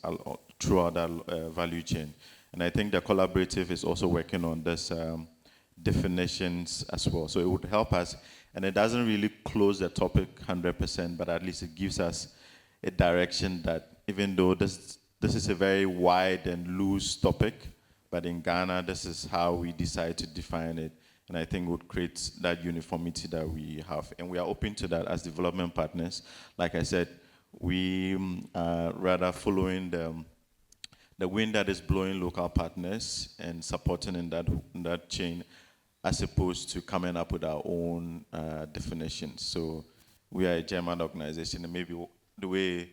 throughout that value chain. And I think the collaborative is also working on this definitions as well. So it would help us, and it doesn't really close the topic 100%, but at least it gives us a direction that even though this is a very wide and loose topic, but in Ghana, this is how we decide to define it. And I think would create that uniformity that we have. And we are open to that as development partners. Like I said, we are rather following the wind that is blowing local partners and supporting in that chain, as opposed to coming up with our own definitions. So we are a German organization, and maybe the way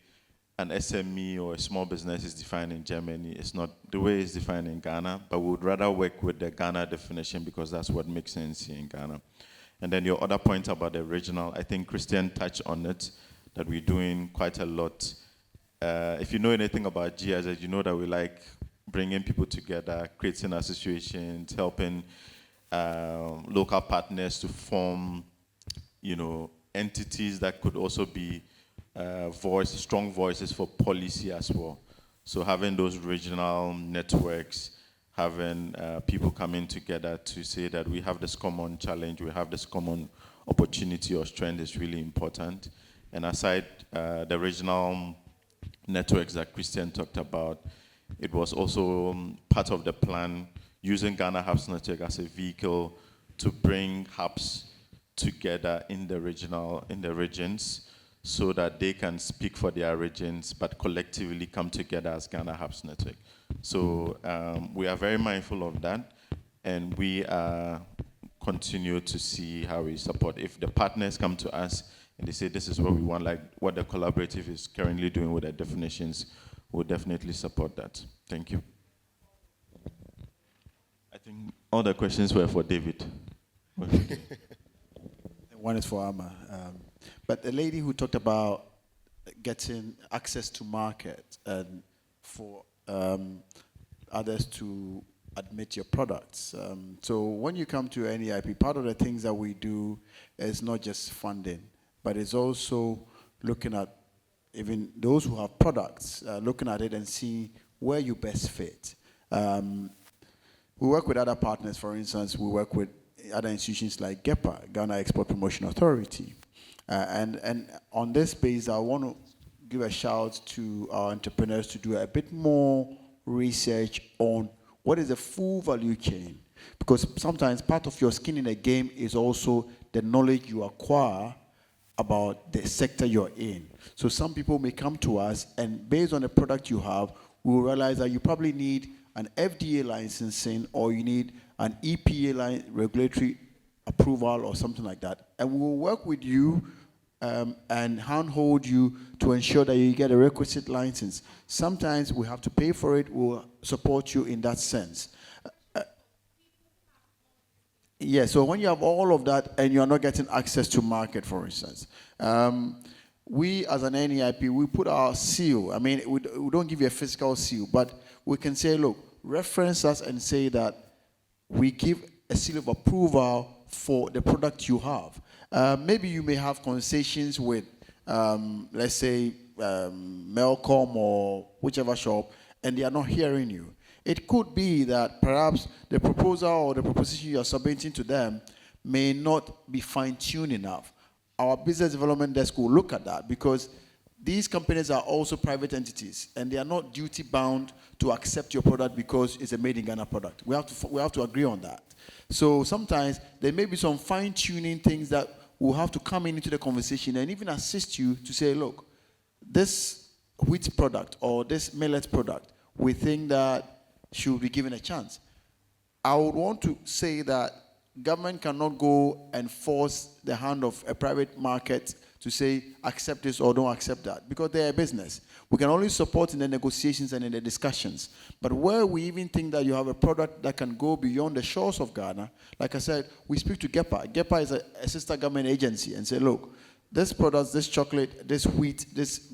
an SME or a small business is defined in Germany is not the way it's defined in Ghana, but we would rather work with the Ghana definition because that's what makes sense here in Ghana. And then your other point about the regional, I think Christian touched on it, that we're doing quite a lot. If you know anything about GIZ, you know that we like bringing people together, creating associations, helping local partners to form, entities that could also be strong voices for policy as well. So having those regional networks, having people coming together to say that we have this common challenge, we have this common opportunity or strength is really important. And aside the regional networks that Christian talked about, it was also part of the plan using Ghana Hubs Network as a vehicle to bring hubs together in the regions, so that they can speak for their regions, but collectively come together as Ghana Hubs Network. So we are very mindful of that, and we continue to see how we support. If the partners come to us and they say this is what we want, like what the collaborative is currently doing with the definitions, we'll definitely support that. Thank you. I think all the questions were for David. One is for Amma. But the lady who talked about getting access to market and for others to admit your products. So when you come to NEIP, part of the things that we do is not just funding, but it's also looking at even those who have products, looking at it and see where you best fit. We work with other partners. For instance, we work with other institutions like GEPA, Ghana Export Promotion Authority. And on this base, I want to give a shout to our entrepreneurs to do a bit more research on what is the full value chain. Because sometimes part of your skin in the game is also the knowledge you acquire about the sector you're in. So some people may come to us, and based on the product you have, we will realize that you probably need an FDA licensing, or you need an EPA regulatory approval or something like that. And we will work with you and handhold you to ensure that you get a requisite license. Sometimes we have to pay for it. We'll support you in that sense. Yeah, so when you have all of that and you're not getting access to market, for instance, we as an NEIP, we put our seal. I mean, we don't give you a physical seal, but we can say, look, reference us and say that we give a seal of approval for the product you have. Maybe you may have conversations with, let's say, Melcom or whichever shop, and they are not hearing you. It could be that perhaps the proposal or the proposition you are submitting to them may not be fine-tuned enough. Our business development desk will look at that, because these companies are also private entities, and they are not duty-bound to accept your product because it's a made-in-Ghana product. We have to agree on that. So sometimes there may be some fine-tuning things that will have to come into the conversation and even assist you to say, look, this wheat product or this millet product, we think that should be given a chance. I would want to say that government cannot go and force the hand of a private market to say, accept this or don't accept that, because they're a business. We can only support in the negotiations and in the discussions. But where we even think that you have a product that can go beyond the shores of Ghana, like I said, we speak to GEPA. GEPA is a sister government agency, and say, look, this product, this chocolate, this wheat, this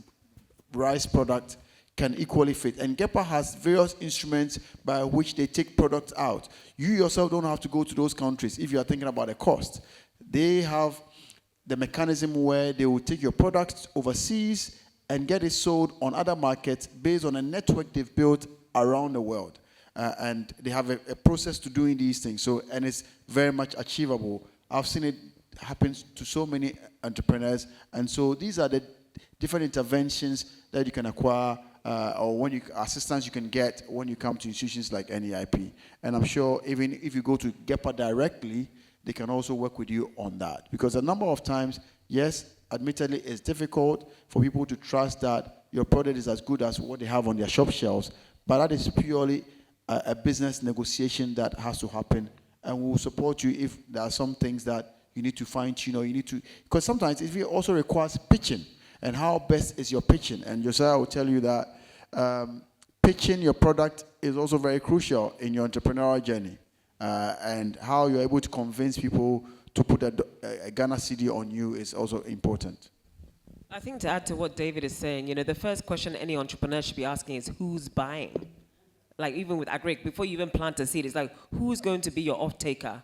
rice product can equally fit. And GEPA has various instruments by which they take products out. You yourself don't have to go to those countries if you are thinking about the cost. They have the mechanism where they will take your product overseas and get it sold on other markets based on a network they've built around the world. And they have a process to doing these things. So, and it's very much achievable. I've seen it happen to so many entrepreneurs. And so these are the different interventions that you can acquire or assistance you can get when you come to institutions like NEIP. And I'm sure even if you go to GEPA directly, they can also work with you on that. Because a number of times, yes, admittedly, it's difficult for people to trust that your product is as good as what they have on their shop shelves, but that is purely a business negotiation that has to happen. And we'll support you if there are some things that you need to fine-tune, or you need to, because sometimes it also requires pitching. And how best is your pitching? And Josiah will tell you that pitching your product is also very crucial in your entrepreneurial journey. And how you're able to convince people to put a Ghana CD on you is also important. I think to add to what David is saying, the first question any entrepreneur should be asking is, who's buying? Like even with agric, before you even plant a seed, it's like, who's going to be your off-taker?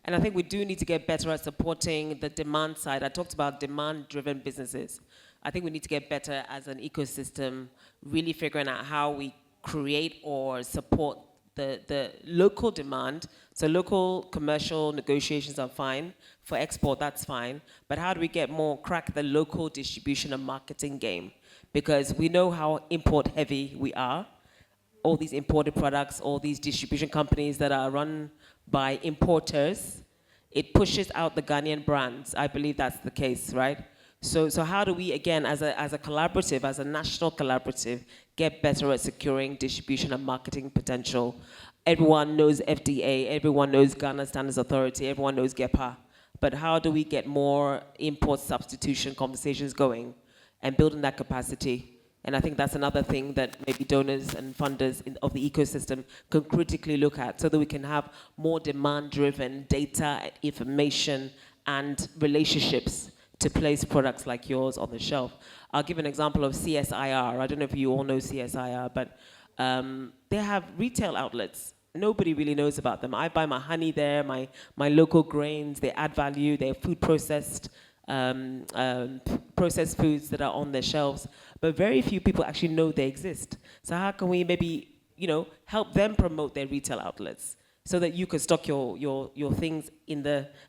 And I think we do need to get better at supporting the demand side. I talked about demand-driven businesses. I think we need to get better as an ecosystem, really figuring out how we create or support the local demand. So local commercial negotiations are fine. For export, that's fine. But how do we crack the local distribution and marketing game? Because we know how import heavy we are. All these imported products, all these distribution companies that are run by importers, it pushes out the Ghanaian brands. I believe that's the case, right? So how do we, again, as a collaborative, as a national collaborative, get better at securing distribution and marketing potential? Everyone knows FDA, everyone knows Ghana Standards Authority, everyone knows GEPA. But how do we get more import substitution conversations going and building that capacity And I think that's another thing that maybe donors and funders of the ecosystem can critically look at, so that we can have more demand-driven data, information, and relationships to place products like yours on the shelf. I'll give an example of CSIR. I don't know if you all know CSIR, but they have retail outlets. Nobody really knows about them. I buy my honey there, my local grains, they add value, they're food processed foods that are on their shelves, but very few people actually know they exist. So how can we maybe, help them promote their retail outlets so that you can stock your things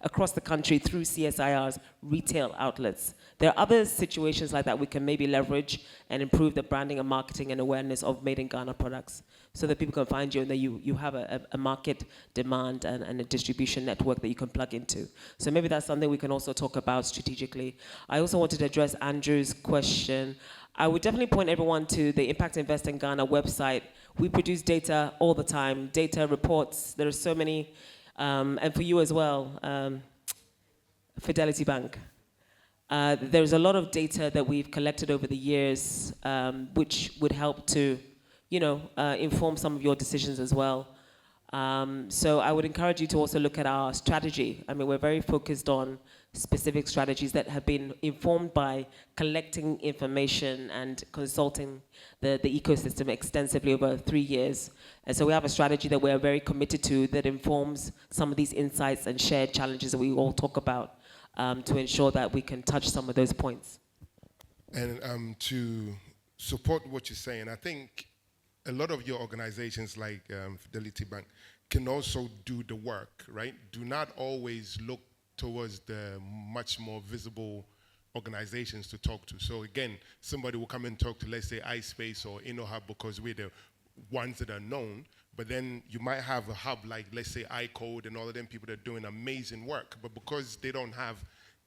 across the country through CSIR's retail outlets? There are other situations like that we can maybe leverage and improve the branding and marketing and awareness of made in Ghana products, so that people can find you and that you have a market demand and a distribution network that you can plug into. So maybe that's something we can also talk about strategically. I also wanted to address Andrew's question. I would definitely point everyone to the Impact Invest in Ghana website. We produce data all the time, data reports. There are so many, and for you as well, Fidelity Bank. There's a lot of data that we've collected over the years, which would help to inform some of your decisions as well. So I would encourage you to also look at our strategy. I mean, we're very focused on specific strategies that have been informed by collecting information and consulting the ecosystem extensively over 3 years. And so we have a strategy that we're very committed to that informs some of these insights and shared challenges that we all talk about, to ensure that we can touch some of those points. And to support what you're saying, I think a lot of your organizations like Fidelity Bank can also do the work, right? Do not always look towards the much more visible organizations to talk to. So again, somebody will come and talk to, let's say, iSpace or InnoHub because we're the ones that are known, but then you might have a hub like, let's say, iCode and all of them people that are doing amazing work, but because they don't have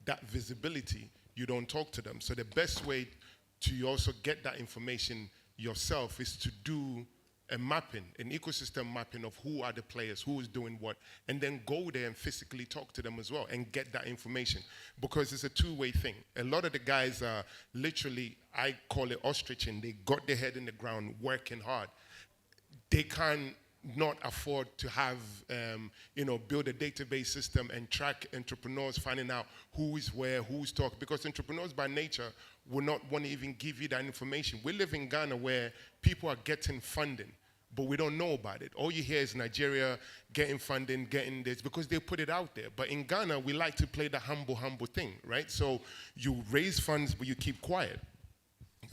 that visibility, you don't talk to them. So the best way to also get that information yourself is to do a mapping, an ecosystem mapping of who are the players, who is doing what, and then go there and physically talk to them as well and get that information, because it's a two-way thing. A lot of the guys are literally, I call it ostriching. They got their head in the ground working hard. They can't not afford to have, build a database system and track entrepreneurs, finding out who is where, who's talking, because entrepreneurs by nature will not want to even give you that information. We live in Ghana where people are getting funding, but we don't know about it. All you hear is Nigeria getting funding, getting this, because they put it out there. But in Ghana, we like to play the humble thing, right? So you raise funds, but you keep quiet.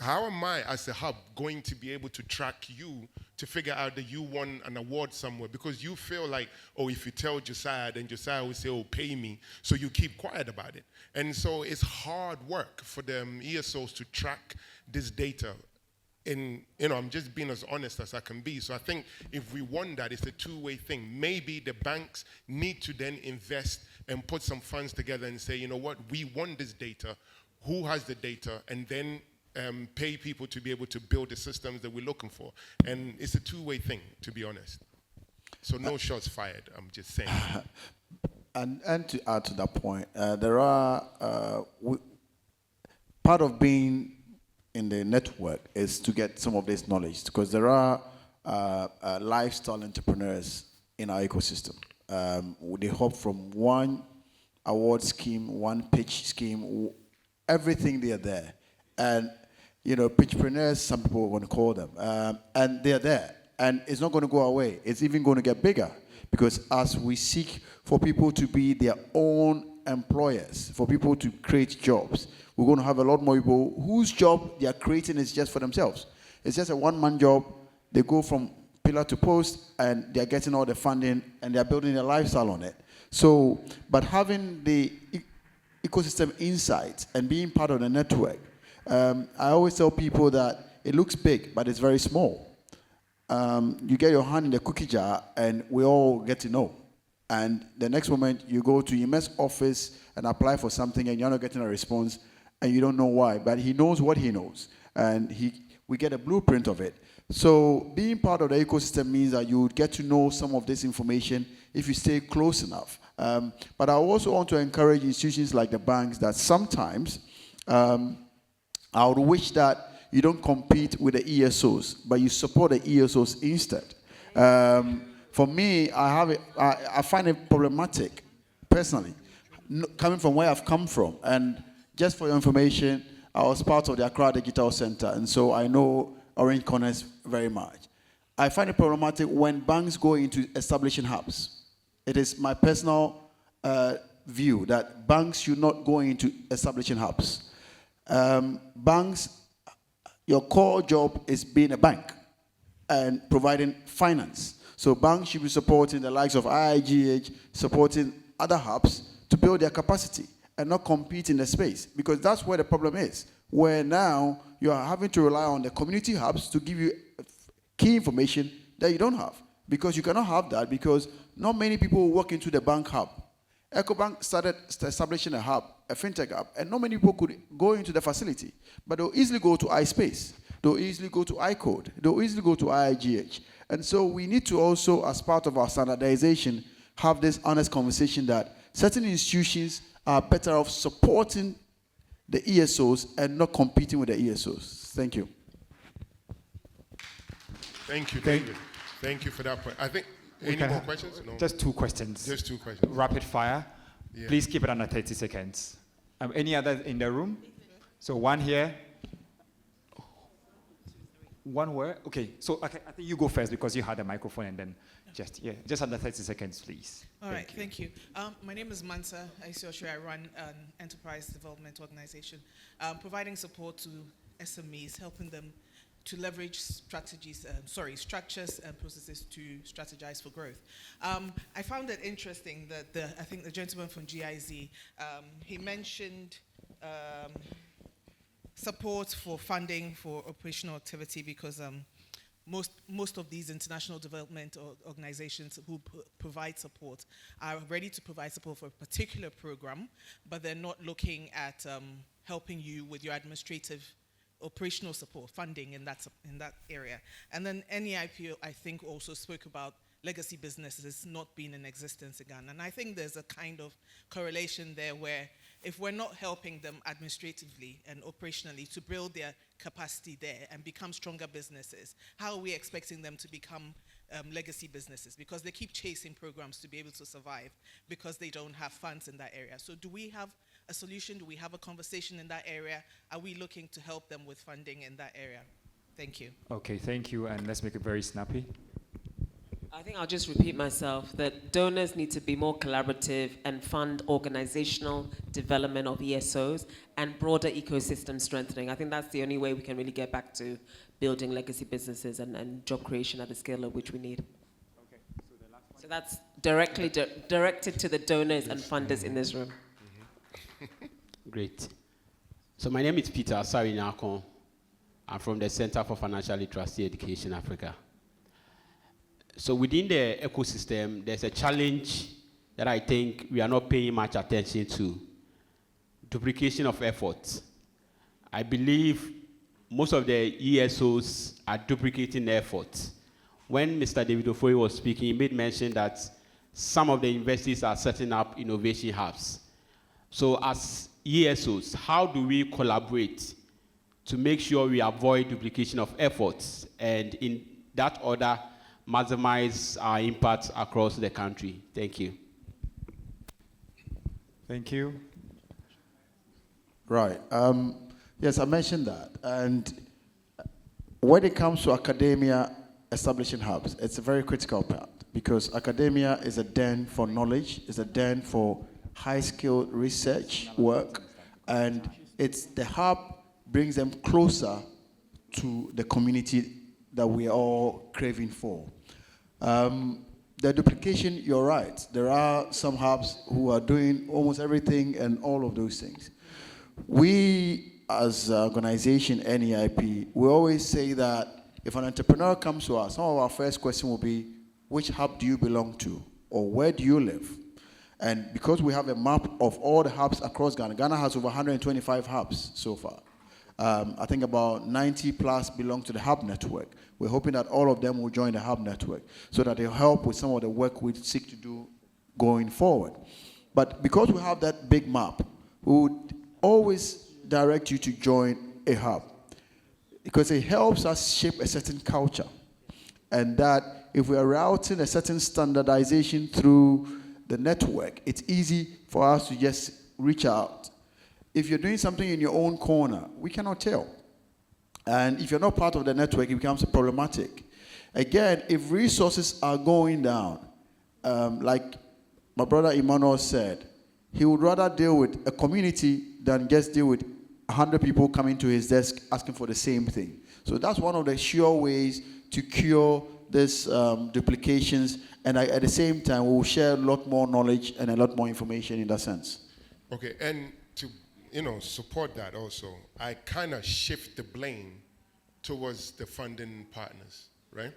How am I, as a hub, going to be able to track you to figure out that you won an award somewhere? Because you feel like, oh, if you tell Josiah, then Josiah will say, oh, pay me. So you keep quiet about it. And so it's hard work for them ESOs to track this data. And, I'm just being as honest as I can be. So I think if we want that, it's a two-way thing. Maybe the banks need to then invest and put some funds together and say, you know what, we want this data. Who has the data? And then pay people to be able to build the systems that we're looking for. And it's a two-way thing, to be honest. So no shots fired, I'm just saying. And to add to that point, there are, part of being in the network is to get some of this knowledge, because there are lifestyle entrepreneurs in our ecosystem. They hop from one award scheme, one pitch scheme, everything they are there. And pitchpreneurs, some people want to call them, and they're there. And it's not going to go away. It's even going to get bigger, because as we seek for people to be their own employers, for people to create jobs, we're going to have a lot more people whose job they are creating is just for themselves. It's just a one-man job. They go from pillar to post, and they're getting all the funding, and they're building their lifestyle on it. So, but having the ecosystem insights and being part of the network, I always tell people that it looks big, but it's very small. You get your hand in the cookie jar, and we all get to know. And the next moment, you go to Ime's office and apply for something, and you're not getting a response, and you don't know why. But he knows what he knows, and we get a blueprint of it. So being part of the ecosystem means that you would get to know some of this information if you stay close enough. But I also want to encourage institutions like the banks that sometimes I would wish that you don't compete with the ESOs, but you support the ESOs instead. For me, I find it problematic, personally, coming from where I've come from. And just for your information, I was part of the Accra Digital Center, and so I know Orange Corners very much. I find it problematic when banks go into establishing hubs. It is my personal view that banks should not go into establishing hubs. Banks, your core job is being a bank and providing finance. So banks should be supporting the likes of IIGH, supporting other hubs to build their capacity and not compete in the space, because that's where the problem is, where now you are having to rely on the community hubs to give you key information that you don't have, because you cannot have that because not many people walk into the bank hub. EcoBank started establishing a hub, a fintech hub, and not many people could go into the facility, but they'll easily go to iSpace, they'll easily go to iCode, they'll easily go to IIGH. And so we need to also, as part of our standardization, have this honest conversation that certain institutions are better off supporting the ESOs and not competing with the ESOs. Thank you. Thank you, David. Thank you for that point. I think, any more questions? No. Just 2 questions. Just 2 questions. Rapid fire. Yeah. Please keep it under 30 seconds. Any other in the room? So one here. One where? Okay, so I think you go first because you had a microphone, and then just under 30 seconds, please. All right, thank you. My name is Mansa Aisioshwe. I run an enterprise development organization, providing support to SMEs, helping them to leverage structures and processes to strategize for growth. I found it interesting that I think the gentleman from GIZ, he mentioned support for funding for operational activity, because most of these international development organizations who provide support are ready to provide support for a particular program, but they're not looking at helping you with your administrative operational support, funding in that area. And then NEIP, I think, also spoke about legacy businesses not being in existence again. And I think there's a kind of correlation there where if we're not helping them administratively and operationally to build their capacity there and become stronger businesses, how are we expecting them to become legacy businesses? Because they keep chasing programs to be able to survive because they don't have funds in that area. So do we have a solution? Do we have a conversation in that area? Are we looking to help them with funding in that area? Thank you. Okay, thank you, and let's make it very snappy. I think I'll just repeat myself that donors need to be more collaborative and fund organizational development of ESOs and broader ecosystem strengthening. I think that's the only way we can really get back to building legacy businesses and job creation at the scale of which we need. Okay, so that's directly directed to the donors and funders in this room. Great. So my name is Peter Asari Nyakon. I'm from the Center for Financial Literacy Education Africa. So within the ecosystem, there's a challenge that I think we are not paying much attention to: duplication of efforts. I believe most of the ESOs are duplicating efforts. When Mr. David Ofoe was speaking, he made mention that some of the universities are setting up innovation hubs. So as ESOs, how do we collaborate to make sure we avoid duplication of efforts, and in that order, maximize our impact across the country? Thank you. Thank you. Right. Yes, I mentioned that. And when it comes to academia establishing hubs, it's a very critical part, because academia is a den for knowledge, is a den for high-skilled research work, and it's the hub brings them closer to the community that we are all craving for. The duplication, you're right. There are some hubs who are doing almost everything and all of those things. We, as an organization, NEIP, we always say that if an entrepreneur comes to us, some of our first question will be, which hub do you belong to? Or where do you live? And because we have a map of all the hubs across Ghana, Ghana has over 125 hubs so far. I think about 90 plus belong to the hub network. We're hoping that all of them will join the hub network so that they'll help with some of the work we seek to do going forward. But because we have that big map, we would always direct you to join a hub. because it helps us shape a certain culture. And that if we are routing a certain standardization through the network, it's easy for us to just reach out. If you're doing something in your own corner, we cannot tell. And if you're not part of the network, it becomes problematic. Again, if resources are going down, like my brother Emmanuel said, he would rather deal with a community than just deal with 100 people coming to his desk asking for the same thing. So that's one of the sure ways to cure these duplications, and at the same time, we will share a lot more knowledge and a lot more information in that sense. Okay, and to support that also, I kind of shift the blame towards the funding partners, right?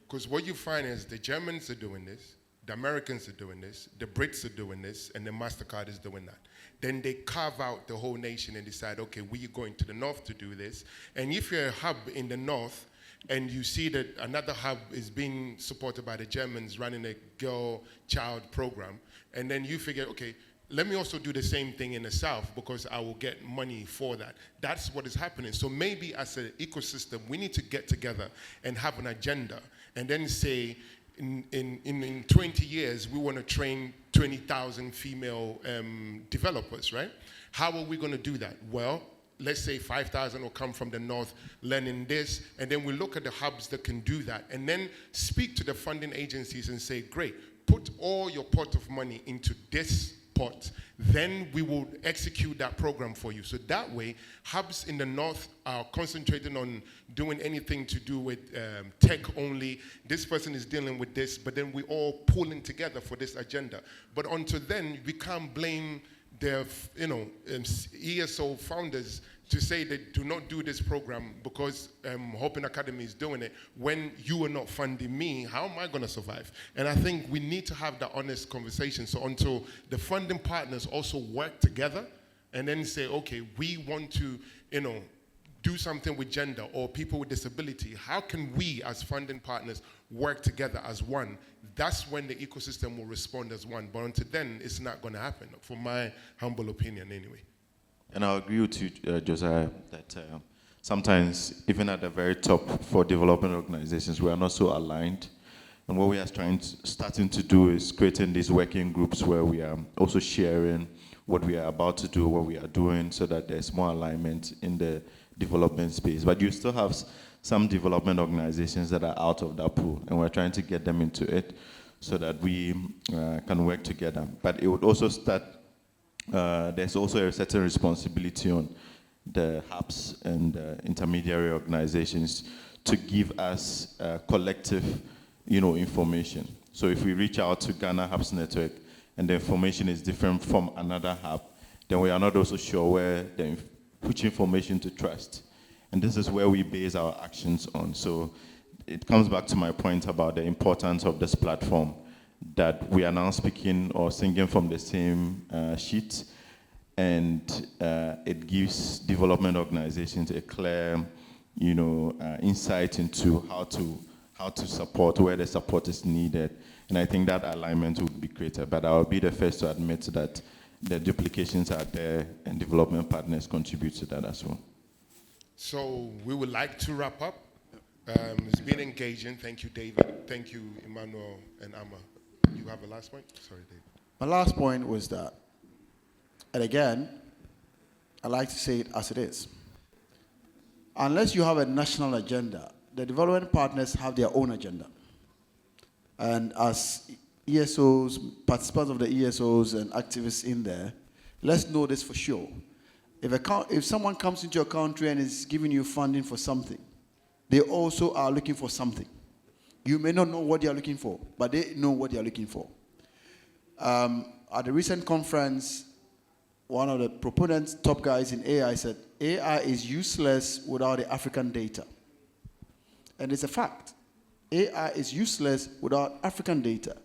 Because what you find is the Germans are doing this, the Americans are doing this, the Brits are doing this, and the MasterCard is doing that. Then they carve out the whole nation and decide, okay, we're going to the north to do this. And if you're a hub in the north, and you see that another hub is being supported by the Germans running a girl-child program, and then you figure, okay, let me also do the same thing in the south because I will get money for that. That's what is happening. So maybe as an ecosystem, we need to get together and have an agenda and then say, in 20 years, we want to train 20,000 female developers, right? How are we going to do that? Well, let's say 5,000 will come from the north learning this, and then we look at the hubs that can do that, and then speak to the funding agencies and say, great, put all your pot of money into this pot, then we will execute that program for you. So that way, hubs in the north are concentrating on doing anything to do with tech only. This person is dealing with this, but then we're all pulling together for this agenda. But until then, we can't blame the ESO founders to say they do not do this program because Hoping Academy is doing it when you are not funding me. How am I going to survive? And I think we need to have that honest conversation. So until the funding partners also work together and then say, okay, we want to, do something with gender or people with disability. How can we as funding partners work together as one? That's when the ecosystem will respond as one. But until then, it's not going to happen, from my humble opinion anyway. And I agree with you, Josiah, that sometimes, even at the very top for development organizations, we are not so aligned. And what we are starting to do is creating these working groups where we are also sharing what we are about to do, what we are doing, so that there's more alignment in the development space. But you still have some development organizations that are out of that pool, and we're trying to get them into it so that we can work together. But it would also start, there's also a certain responsibility on the hubs and intermediary organizations to give us collective, information. So if we reach out to Ghana Hubs Network and the information is different from another hub, then we are not also sure which information to trust. And this is where we base our actions on. So it comes back to my point about the importance of this platform, that we are now speaking or singing from the same sheet, and it gives development organizations a clear, insight into how to support, where the support is needed. And I think that alignment would be greater. But I'll be the first to admit that the duplications are there, and development partners contribute to that as well. So we would like to wrap up. It's been engaging. Thank you, David. Thank you, Emmanuel and Amma. You have a last point? Sorry, David. My last point was that, and again, I like to say it as it is. Unless you have a national agenda, the development partners have their own agenda. And as ESOs, participants of the ESOs and activists in there, let's know this for sure. If someone comes into your country and is giving you funding for something, they also are looking for something. You may not know what they are looking for, but they know what they are looking for. At the recent conference, one of the proponents, top guys in AI, said AI is useless without the African data. And it's a fact. AI is useless without African data.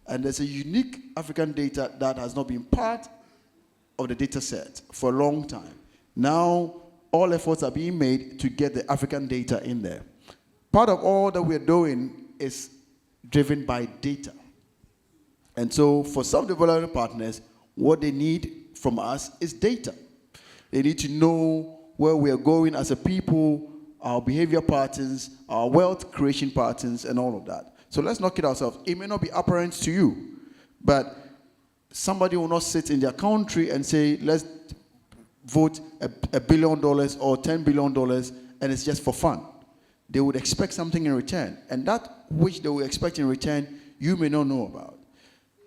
And there's a unique African data that has not been part of the data set for a long time. Now, all efforts are being made to get the African data in there. Part of all that we're doing is driven by data. And so for some development partners, what they need from us is data. They need to know where we are going as a people, our behavior patterns, our wealth creation patterns, and all of that. So let's not kid ourselves. It may not be apparent to you, but somebody will not sit in their country and say, let's vote $1 billion or $10 billion, and it's just for fun. They would expect something in return, and that which they will expect in return, you may not know about.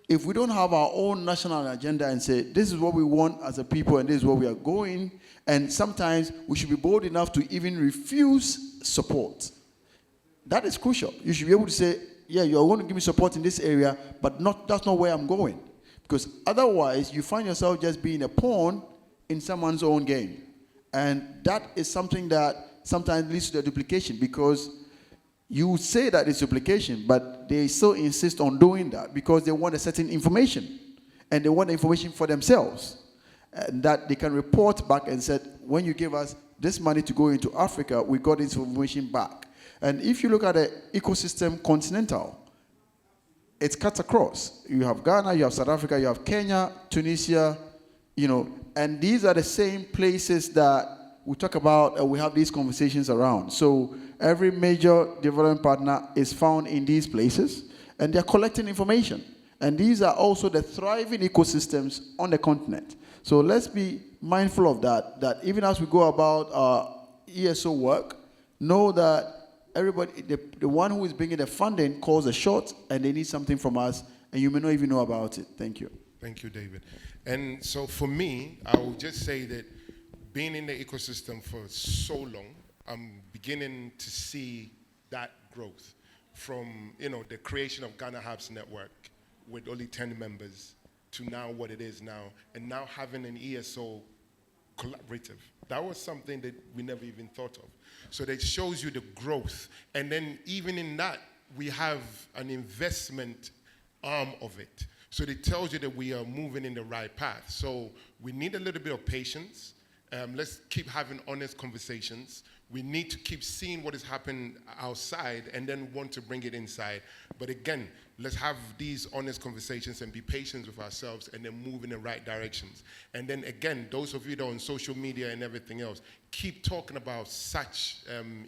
If we don't have our own national agenda and say, this is what we want as a people and this is where we are going, and sometimes we should be bold enough to even refuse support. That is crucial. You should be able to say, yeah, you're going to give me support in this area, but that's not where I'm going. Because otherwise, you find yourself just being a pawn in someone's own game. And that is something that sometimes leads to the duplication, because you say that it's duplication, but they still insist on doing that because they want a certain information, and they want the information for themselves, and that they can report back and said, when you give us this money to go into Africa, we got this information back. And if you look at the ecosystem continental, it's cut across. You have Ghana, you have South Africa, you have Kenya, Tunisia, and these are the same places that we talk about and we have these conversations around. So every major development partner is found in these places, and they're collecting information. And these are also the thriving ecosystems on the continent. So let's be mindful of that even as we go about our ESO work, know that everybody, the one who is bringing the funding calls a shot, and they need something from us, and you may not even know about it. Thank you. Thank you, David. And so for me, I will just say that being in the ecosystem for so long, I'm beginning to see that growth from, the creation of Ghana Hubs Network with only 10 members to now what it is now, and now having an ESO collaborative. That was something that we never even thought of. So that shows you the growth. And then even in that, we have an investment arm of it. So it tells you that we are moving in the right path. So we need a little bit of patience. Let's keep having honest conversations. We need to keep seeing what is happening outside and then want to bring it inside. But again, let's have these honest conversations and be patient with ourselves and then move in the right directions. And then again, those of you that are on social media and everything else, keep talking about such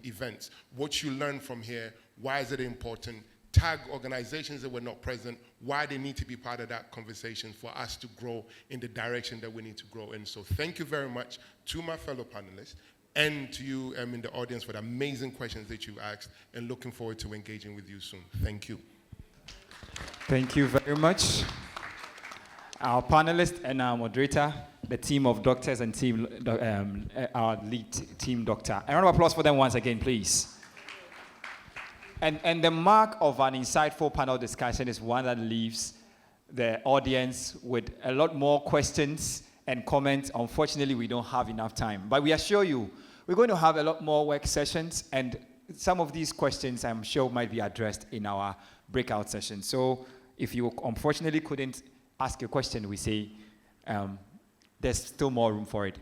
events. What you learn from here, why is it important? Tag organizations that were not present, why they need to be part of that conversation for us to grow in the direction that we need to grow in. So thank you very much to my fellow panelists and to you in the audience for the amazing questions that you asked, and looking forward to engaging with you soon. Thank you. Thank you very much. Our panelist and our moderator, the team of doctors and our lead team doctor. A round of applause for them once again, please. And the mark of an insightful panel discussion is one that leaves the audience with a lot more questions and comments. Unfortunately, we don't have enough time. But we assure you, we're going to have a lot more work sessions, and some of these questions I'm sure might be addressed in our breakout session. So if you unfortunately couldn't ask a question, we say there's still more room for it.